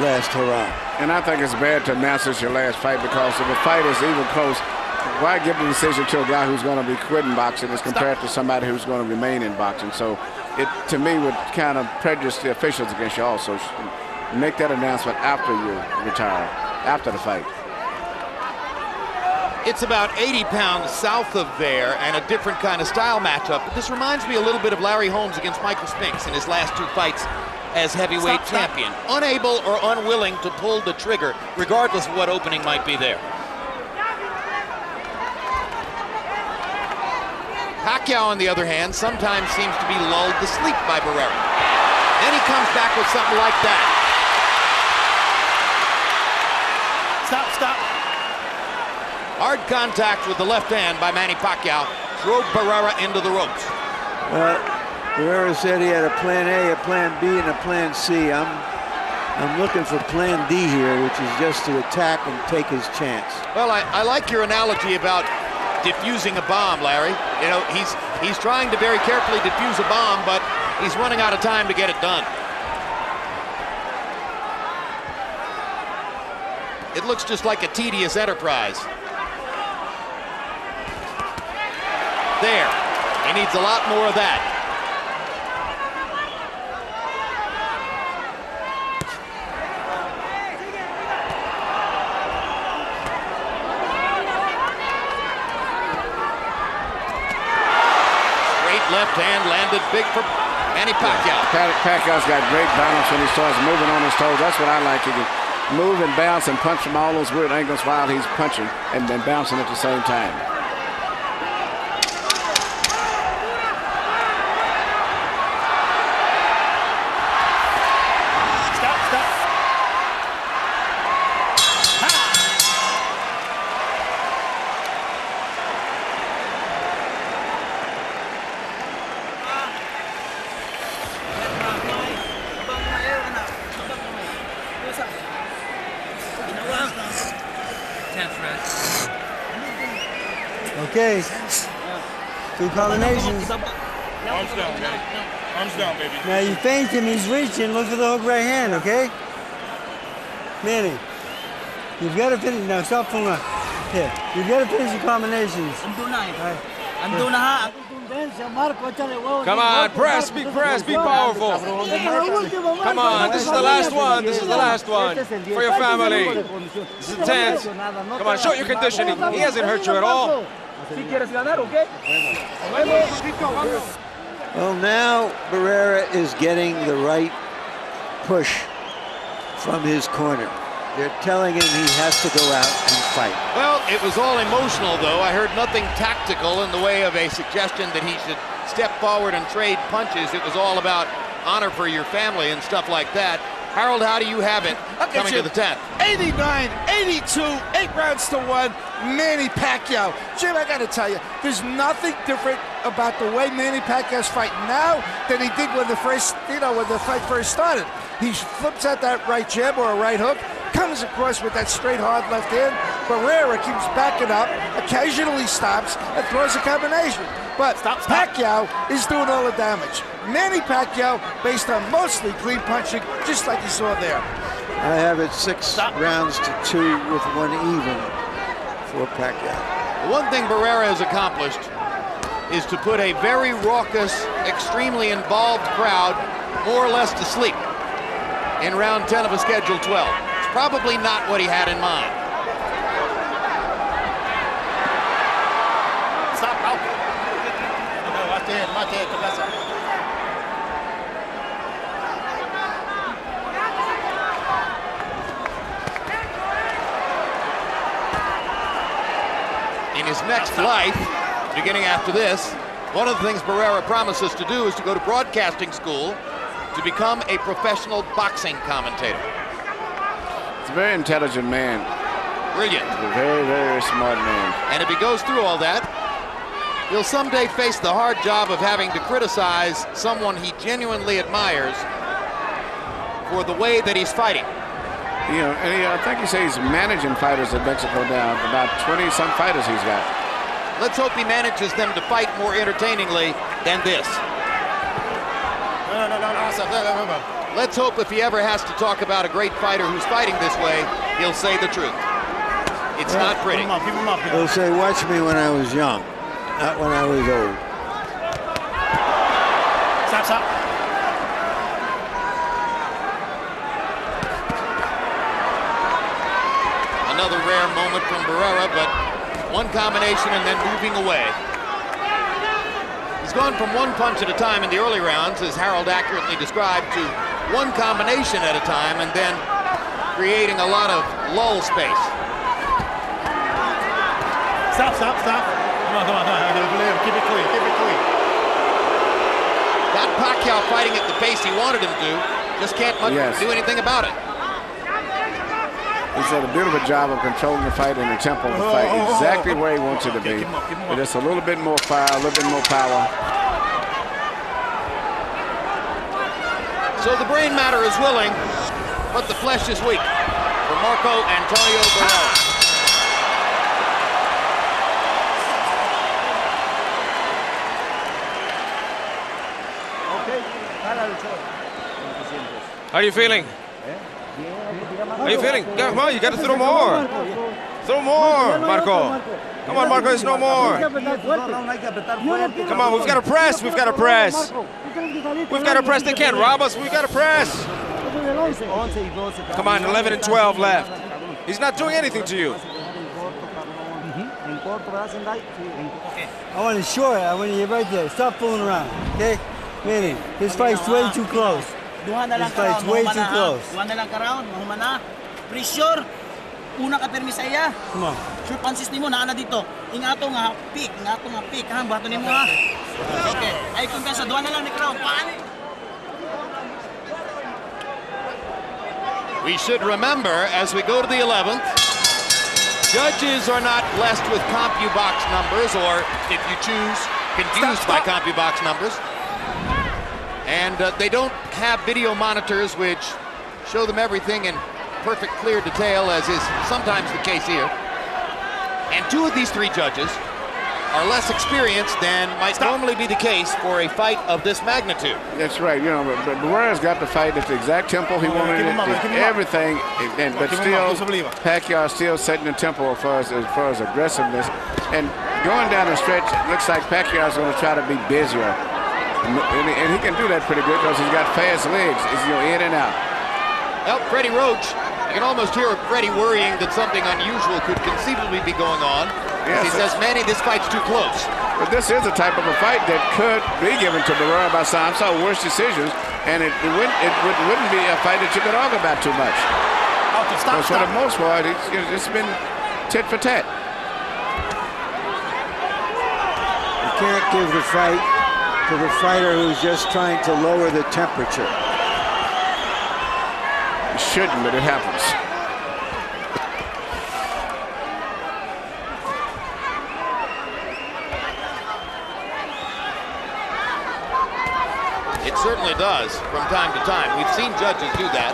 last hurrah. And I think it's bad to announce this your last fight, because if a fight is even close, why give the decision to a guy who's going to be quitting boxing as compared to somebody who's going to remain in boxing? So it, to me, would kind of prejudice the officials against you also. Make that announcement after you retire, after the fight. It's about 80 pounds south of there and a different kind of style matchup. But this reminds me a little bit of Larry Holmes against Michael Spinks in his last 2 fights as heavyweight champion. Unable or unwilling to pull the trigger, regardless of what opening might be there. Pacquiao, on the other hand, sometimes seems to be lulled to sleep by Barrera. Then he comes back with something like that. Stop. Hard contact with the left hand by Manny Pacquiao drove Barrera into the ropes. Well, Barrera said he had a plan A, a plan B, and a plan C. I'm looking for plan D here, which is just to attack and take his chance. Well, I like your analogy about diffusing a bomb, Larry. You know, he's trying to very carefully diffuse a bomb, but he's running out of time to get it done. It looks just like a tedious enterprise. There. He needs a lot more of that. Left hand landed big for Manny Pacquiao. Pacquiao's got great balance when he starts moving on his toes. That's what I like. He can move and bounce and punch from all those weird angles while he's punching and then bouncing at the same time. Okay. 2 combinations. Arms down, baby. Arms down, baby. Now you feint him, he's reaching. Look for the hook right hand, okay? Manny, you've got to finish. Now stop pulling up. Here, you've got to finish your combinations. Come on, press, be powerful. Come on, this is the last one. This is the last one for your family. This is intense. Come on, show your conditioning. He hasn't hurt you at all. Well, now Barrera is getting the right push from his corner. They're telling him he has to go out and fight. Well, it was all emotional, though. I heard nothing tactical in the way of a suggestion that he should step forward and trade punches. It was all about honor for your family and stuff like that. Harold, how do you have it coming to the 10th? 89, 82, 8 rounds to 1. Manny Pacquiao. Jim, I got to tell you, there's nothing different about the way Manny Pacquiao's fighting now than he did when the fight first started. He flips out that right jab or a right hook, comes across with that straight hard left hand. Barrera keeps backing up, occasionally stops, and throws a combination. But Pacquiao is doing all the damage. Manny Pacquiao, based on mostly clean punching, just like you saw there. I have it 6 rounds to 2 with 1 even for Pacquiao. One thing Barrera has accomplished is to put a very raucous, extremely involved crowd more or less to sleep in round 10 of a scheduled 12. It's probably not what he had in mind. Stop, out. Mate, cabeza. In his next life, beginning after this, one of the things Barrera promises to do is to go to broadcasting school to become a professional boxing commentator. He's a very intelligent man. Brilliant. He's a very, very smart man. And if he goes through all that, he'll someday face the hard job of having to criticize someone he genuinely admires for the way that he's fighting. You know, and I think he says he's managing fighters in Mexico now. About 20-some fighters he's got. Let's hope he manages them to fight more entertainingly than this. No. Let's hope if he ever has to talk about a great fighter who's fighting this way, he'll say the truth. It's not pretty. He'll say, watch me when I was young, not when I was old. Stop. Another rare moment from Barrera, but one combination and then moving away. He's gone from one punch at a time in the early rounds, as Harold accurately described, to one combination at a time and then creating a lot of lull space. Stop. Come on. Keep it clean. Got Pacquiao fighting at the pace he wanted him to, just can't do anything about it. He's done a beautiful job of controlling the fight and the tempo of the fight exactly where he wants it to be. With just a little bit more fire, a little bit more power. So the brain matter is willing, but the flesh is weak for Marco Antonio Barrera. How are you feeling? How are you feeling? Come on, you got to throw more. Throw more, Marco. Come on, Marco, there's no more. Come on, we've got to press. We've got to press. We've got to press. They can't rob us. We've got to press. Come on, 11 and 12 left. He's not doing anything to you. I want it short. I want you right there. Stop fooling around, okay? Manny, this fight's way too close. This fight's way too close. Pressure. Una ka permi sa iya. Come on. Sure pansis nimo naa na dito. Ingato nga pick ha. Bato nimo ha. Okay. Ay kumpensa duha na lang ni crown. We should remember, as we go to the 11th, judges are not blessed with CompuBox numbers, or if you choose, confused by CompuBox numbers. And they don't have video monitors which show them everything in perfect, clear detail, as is sometimes the case here. And two of these three judges are less experienced than might normally be the case for a fight of this magnitude. That's right. You know, but Barrera's got the fight at the exact tempo he wanted it, everything, but still, Pacquiao is still setting the tempo as far as aggressiveness. And going down the stretch, it looks like Pacquiao is going to try to be busier. And he can do that pretty good because he's got fast legs. He's, you know, in and out. Well, Freddie Roach, you can almost hear Freddie worrying that something unusual could conceivably be going on. Yes, he says, Manny, this fight's too close. But this is a type of a fight that could be given to Barrera by some worse decisions, and it wouldn't be a fight that you could argue about too much. Because for the most part, it's been tit for tat. You can't give the fight to the fighter who's just trying to lower the temperature. You shouldn't, but it happens. It certainly does from time to time. We've seen judges do that.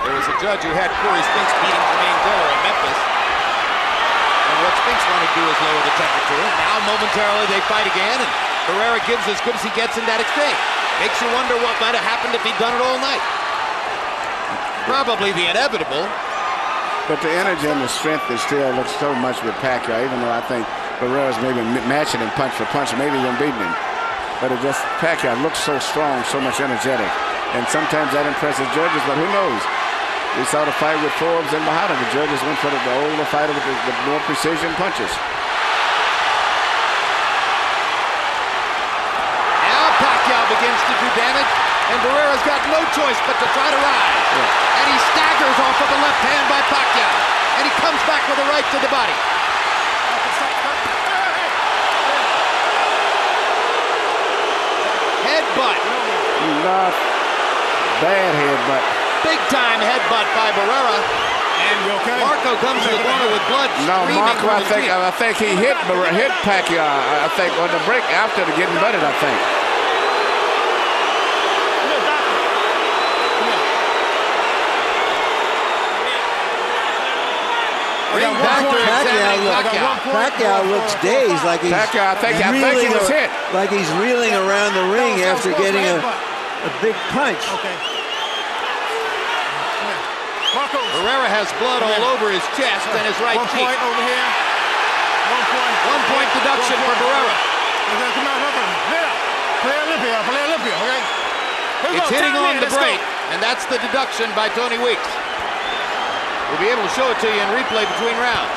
There was a judge who had Corey Spinks beating Jermaine Diller in Memphis. And what Spinks wanted to do is lower the temperature. Now momentarily they fight again, and Barrera gives as good as he gets in that exchange. Makes you wonder what might have happened if he'd done it all night. Probably the inevitable. But the energy and the strength is still looks so much with Pacquiao, even though I think Barrera's maybe matching him punch for punch, maybe even beating him. But it just, Pacquiao looks so strong, so much energetic. And sometimes that impresses judges, but who knows? We saw the fight with Forbes and Bahada. The judges went for the older fighter with the more precision punches. Now Pacquiao begins to do damage, and Barrera's got no choice but to try to rise. Yeah. And he staggers off of a left hand by Pacquiao. And he comes back with a right to the body. Headbutt. Not bad headbutt. Big time headbutt by Barrera. And Marco comes to the corner with blood. No, Marco, I think he hit Pacquiao. I think on the break after the getting butted, I think. Pacquiao looks dazed, like he's I think he was hit. Like he's reeling around the ring after getting a big punch. Barrera has blood all over his chest and his right cheek. 1 point deduction for Barrera. It's hitting on the break, and that's the deduction by Tony Weeks. We'll be able to show it to you in replay between rounds.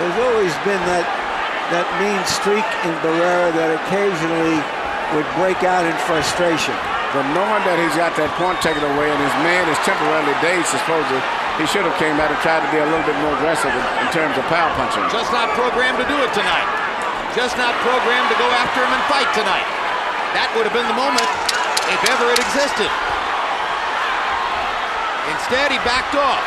There's always been that mean streak in Barrera that occasionally would break out in frustration. But knowing that he's got that point taken away and his man is temporarily dazed, supposedly, he should have came out and tried to be a little bit more aggressive in terms of power punching. Just not programmed to do it tonight. Just not programmed to go after him and fight tonight. That would have been the moment if ever it existed. Instead, he backed off.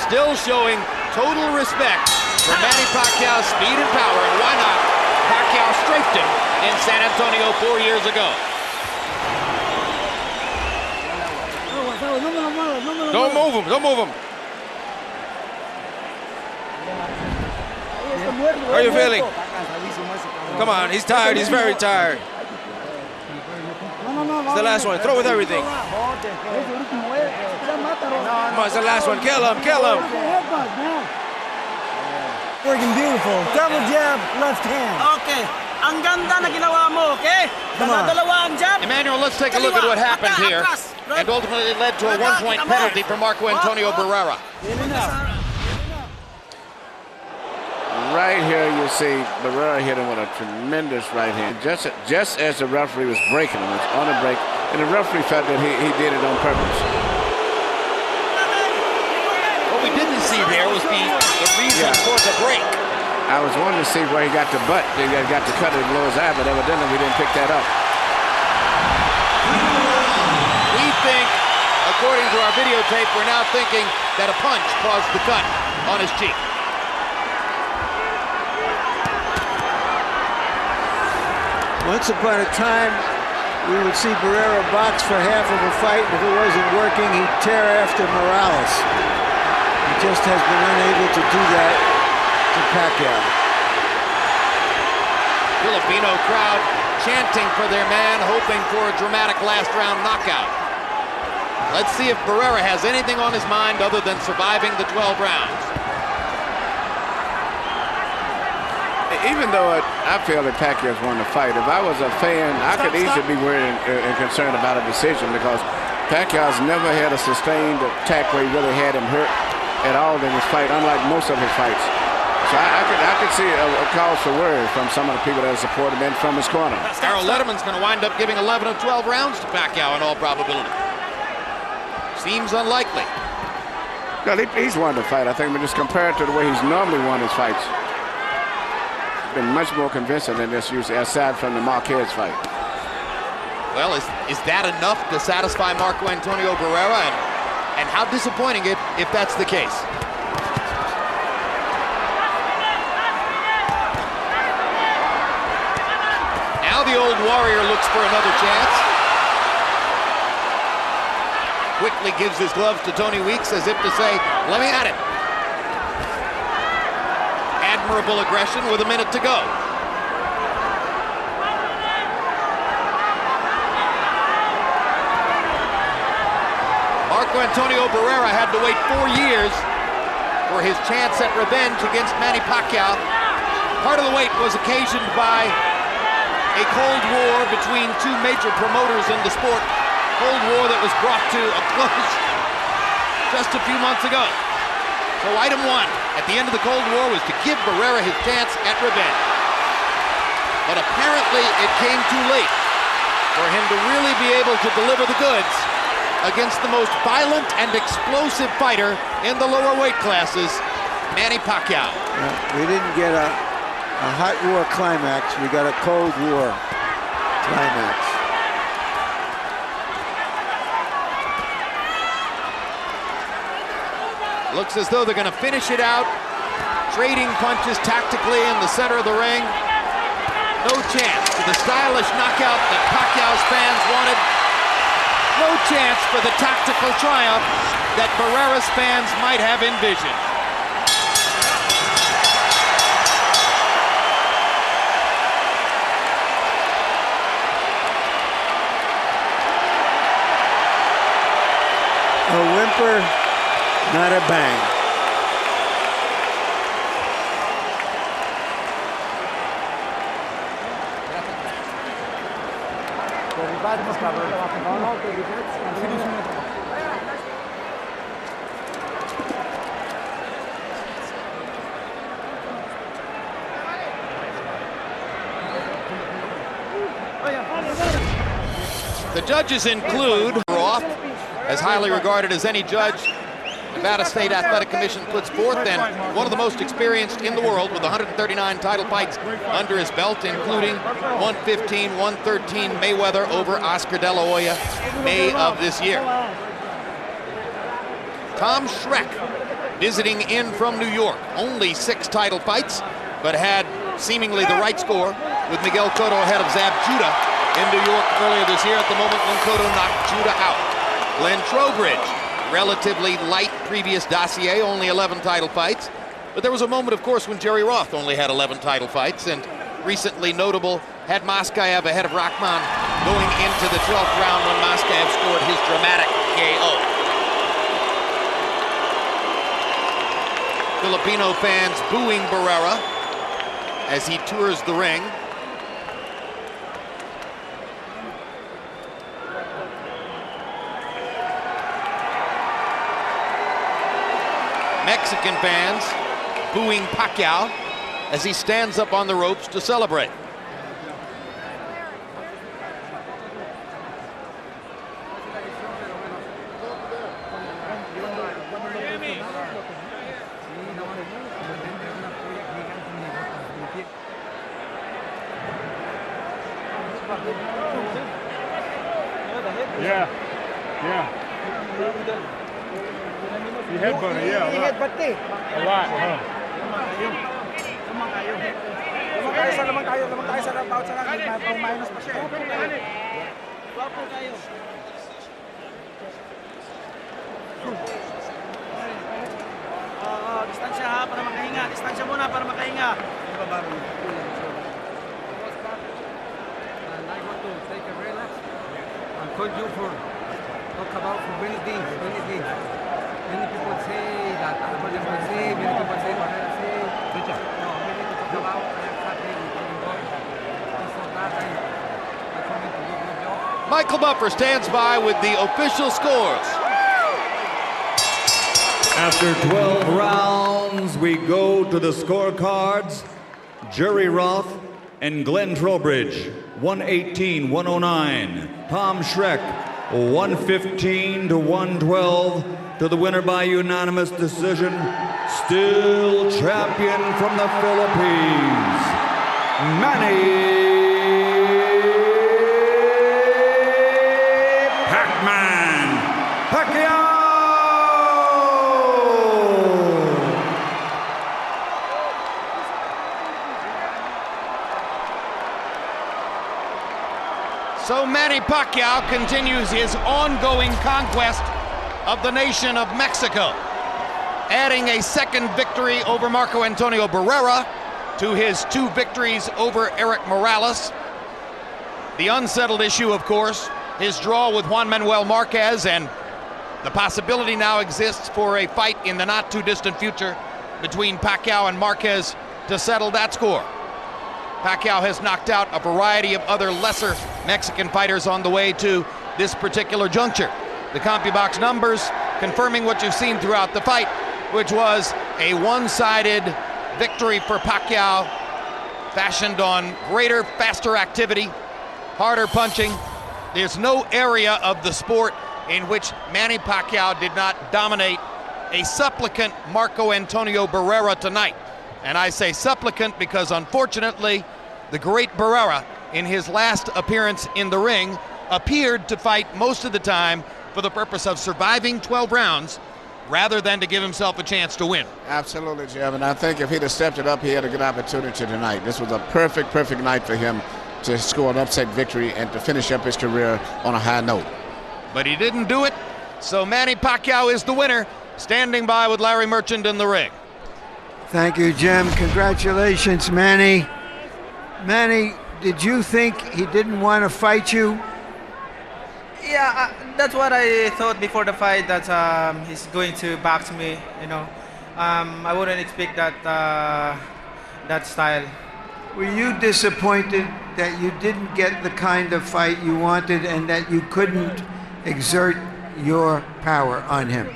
Still showing total respect for Manny Pacquiao's speed and power, and why not? Pacquiao strafed him in San Antonio 4 years ago. Don't move him, don't move him. How are you feeling? Come on, he's tired, he's very tired. It's the last one, throw with everything. Come on, it's the last one, kill him, kill him. Working beautiful. Double jab, left hand. Okay. Ang ganda na ginawa mo, okay? Dalawa ang jab. Emmanuel, let's take a look at what happened here. And ultimately led to a 1-point penalty for Marco Antonio Barrera. Right here you see Barrera hit him with a tremendous right hand. Just as the referee was breaking him, it was on a break, and the referee felt that he did it on purpose. What we didn't see there was the reason for the break. I was wanting to see where he got the butt. He got the cut below his eye, but evidently we didn't pick that up. We think, according to our videotape, we're now thinking that a punch caused the cut on his cheek. Once upon a time, we would see Barrera box for half of a fight, and if it wasn't working, he'd tear after Morales. He'd just has been unable to do that to Pacquiao. Filipino crowd chanting for their man, hoping for a dramatic last round knockout. Let's see if Barrera has anything on his mind other than surviving the 12 rounds. Even though I feel that Pacquiao's won the fight, if I was a fan, I could easily be worried and concerned about a decision, because Pacquiao's never had a sustained attack where he really had him hurt at all in his fight, unlike most of his fights. So I could see a cause for worry from some of the people that support him and from his corner. Harold Letterman's going to wind up giving 11 of 12 rounds to Pacquiao in all probability. Seems unlikely. Well, he's won the fight, I think, but just compared to the way he's normally won his fights, he's been much more convincing than this usually, aside from the Marquez fight. Well, is that enough to satisfy Marco Antonio Barrera? And how disappointing if that's the case. Now the old warrior looks for another chance. Quickly gives his gloves to Tony Weeks as if to say, let me at it. Admirable aggression with a minute to go. Marco Antonio Barrera had to wait 4 years for his chance at revenge against Manny Pacquiao. Part of the wait was occasioned by a Cold War between two major promoters in the sport. Cold War that was brought to a close just a few months ago. So item one at the end of the Cold War was to give Barrera his chance at revenge. But apparently it came too late for him to really be able to deliver the goods against the most violent and explosive fighter in the lower weight classes, Manny Pacquiao. We didn't get a hot war climax, we got a Cold War climax. Looks as though they're going to finish it out, trading punches tactically in the center of the ring. No chance for the stylish knockout that Pacquiao's fans wanted. No chance for the tactical triumph that Barrera's fans might have envisioned. A whimper, not a bang. The judges include Roth, as highly regarded as any judge Nevada State Athletic Commission puts forth, and one of the most experienced in the world with 139 title fights under his belt, including 115, 113 Mayweather over Oscar De La Hoya, May of this year. Tom Schreck, visiting in from New York, only 6 title fights, but had seemingly the right score with Miguel Cotto ahead of Zab Judah in New York earlier this year at the moment when Cotto knocked Judah out. Glenn Trowbridge, relatively light previous dossier, only 11 title fights. But there was a moment, of course, when Jerry Roth only had 11 title fights, and recently notable had Moskaev ahead of Rahman going into the 12th round when Moskaev scored his dramatic KO. Filipino fans booing Barrera as he tours the ring. Mexican fans booing Pacquiao as he stands up on the ropes to celebrate. Yeah. You headbutted, yeah. He headbutt eh. A lot, huh? Lamang tayo sa bawat sa lang. Minus pa siya. Distansya ha, para makahinga. Distansya muna para makahinga. Ibaba mo. I want to take a relax and call you for talk about for many things, many things. Many people say that Antonio will say, many people say Barrera say. No, many people talk about I am happy with going on. And for that I come to do a good job. Michael Buffer stands by with the official scores. After 12 rounds, we go to the scorecards. Jerry Roth and Glenn Trowbridge, 118-109. Tom Schreck, 115-112. To the winner by unanimous decision, still champion from the Philippines, Manny Pacquiao! So Manny Pacquiao continues his ongoing conquest of the nation of Mexico, adding a second victory over Marco Antonio Barrera to his 2 victories over Eric Morales. The unsettled issue, of course, his draw with Juan Manuel Marquez, and the possibility now exists for a fight in the not too distant future between Pacquiao and Marquez to settle that score. Pacquiao has knocked out a variety of other lesser Mexican fighters on the way to this particular juncture. The CompuBox numbers confirming what you've seen throughout the fight, which was a one-sided victory for Pacquiao, fashioned on greater, faster activity, harder punching. There's no area of the sport in which Manny Pacquiao did not dominate a supplicant Marco Antonio Barrera tonight. And I say supplicant because, unfortunately, the great Barrera, in his last appearance in the ring, appeared to fight most of the time for the purpose of surviving 12 rounds rather than to give himself a chance to win. Absolutely, Jeff, and I think if he'd have stepped it up, he had a good opportunity tonight. This was a perfect night for him to score an upset victory and to finish up his career on a high note. But he didn't do it, so Manny Pacquiao is the winner, standing by with Larry Merchant in the ring. Thank you, Jim. Congratulations, Manny. Manny, did you think he didn't want to fight you? Yeah, that's what I thought before the fight, that he's going to box me, you know. I wouldn't expect that style. Were you disappointed that you didn't get the kind of fight you wanted and that you couldn't exert your power on him?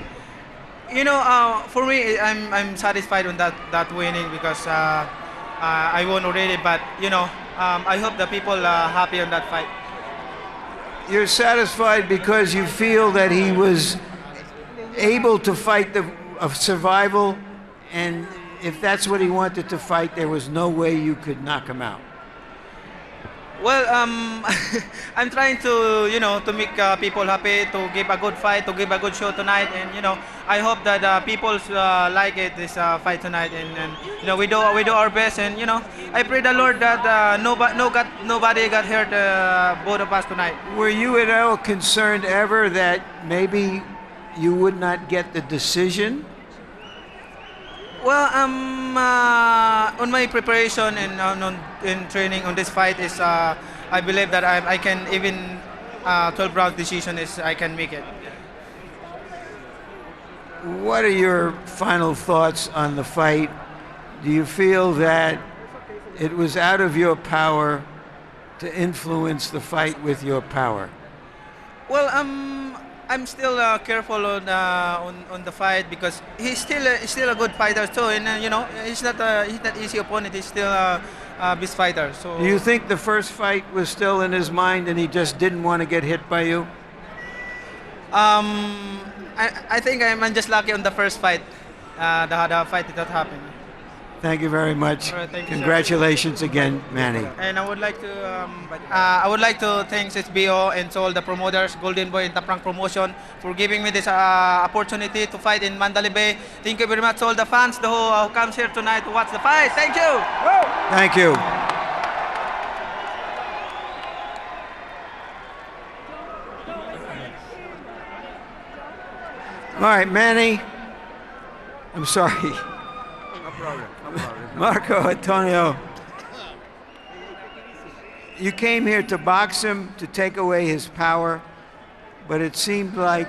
You know, for me, I'm satisfied on that winning because I won already. But you know, I hope the people are happy on that fight. You're satisfied because you feel that he was able to fight of survival, and if that's what he wanted to fight, there was no way you could knock him out. Well, I'm trying to, you know, to make people happy, to give a good fight, to give a good show tonight, and you know, I hope that people like it, this fight tonight, and you know, we do our best, and you know, I pray the Lord that nobody got hurt, both of us tonight. Were you at all concerned ever that maybe you would not get the decision? Well, on my preparation and in training on this fight is I believe that I can even 12 round decision is I can make it. What are your final thoughts on the fight? Do you feel that it was out of your power to influence the fight with your power? Well, I'm still careful on the fight because he's still a good fighter too, and you know, he's not easy opponent. He's still a best fighter. So. Do you think the first fight was still in his mind and he just didn't want to get hit by you? I think I'm just lucky on the first fight, the fight that happened. Thank you very much. Right, thank you, congratulations again, Manny. And I would like to thank SBO and to all the promoters, Golden Boy and Taprang Promotion, for giving me this opportunity to fight in Mandalay Bay. Thank you very much to all the fans who comes here tonight to watch the fight. Thank you. Thank you. All right, Manny. I'm sorry. problem. No problem. Marco Antonio, you came here to box him, to take away his power, but it seemed like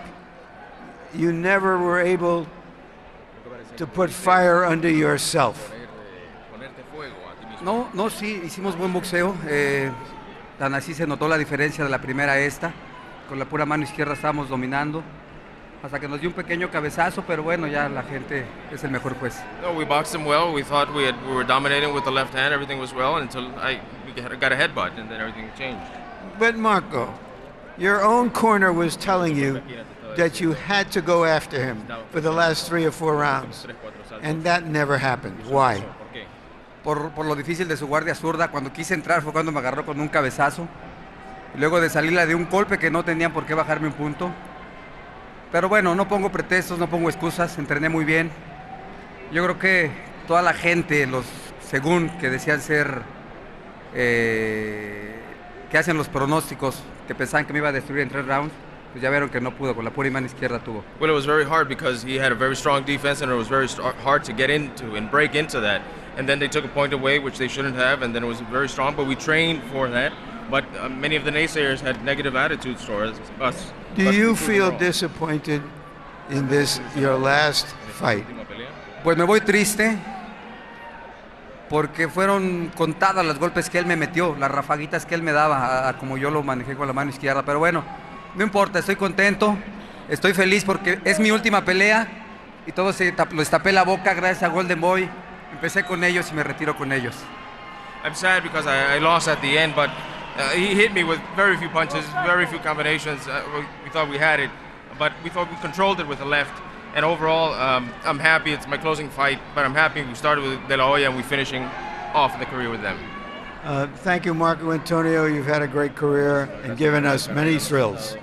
you never were able to put fire under yourself. No, sí, hicimos buen boxeo. Tan así se notó la diferencia de la primera a esta. Con la pura mano izquierda estábamos dominando. Hasta que nos dio un pequeño cabezazo, pero bueno, ya la gente es el mejor juez. No, we boxed him well. We thought we were dominating with the left hand. Everything was well until we got a headbutt, and then everything changed. But Marco, your own corner was telling you that you had to go after him for the last 3 or 4 rounds, and that never happened. Why? Por lo difícil de su guardia zurda. Cuando quise entrar fue cuando me agarró con un cabezazo. Luego de salirla de un golpe que no tenían por qué bajarme un punto. Pero bueno, no pongo pretextos, no pongo excusas, entrené muy bien. Yo creo que toda la gente, los según que decían ser, que hacen los pronósticos, que pensaban que me iba a destruir en 3 rounds, pues ya vieron que no pudo, con la pura mano izquierda tuvo. Well, it was very hard because he had a very strong defense, and it was very hard to get into and break into that. And then they took a point away, which they shouldn't have, and then it was very strong, but we trained for that. But many of the naysayers had negative attitudes towards us. Do you feel disappointed in this, your last fight? Pues me voy triste porque fueron contadas los golpes que él me metió, las rafaguitas que él me daba, como yo lo manejé con la mano izquierda. Pero bueno, no importa, estoy contento, estoy feliz porque es mi última pelea y todos les tapé la boca gracias a Golden Boy. Empecé con ellos y me retiro con ellos. I'm sad because I lost at the end, but he hit me with very few punches, very few combinations. We thought we had it, but we thought we controlled it with the left. And overall, I'm happy. It's my closing fight, but I'm happy we started with De La Hoya and we're finishing off the career with them. Thank you, Marco Antonio. You've had a great career and given us many thrills.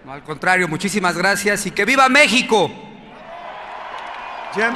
No, al contrario, muchísimas gracias y que viva México. Jim?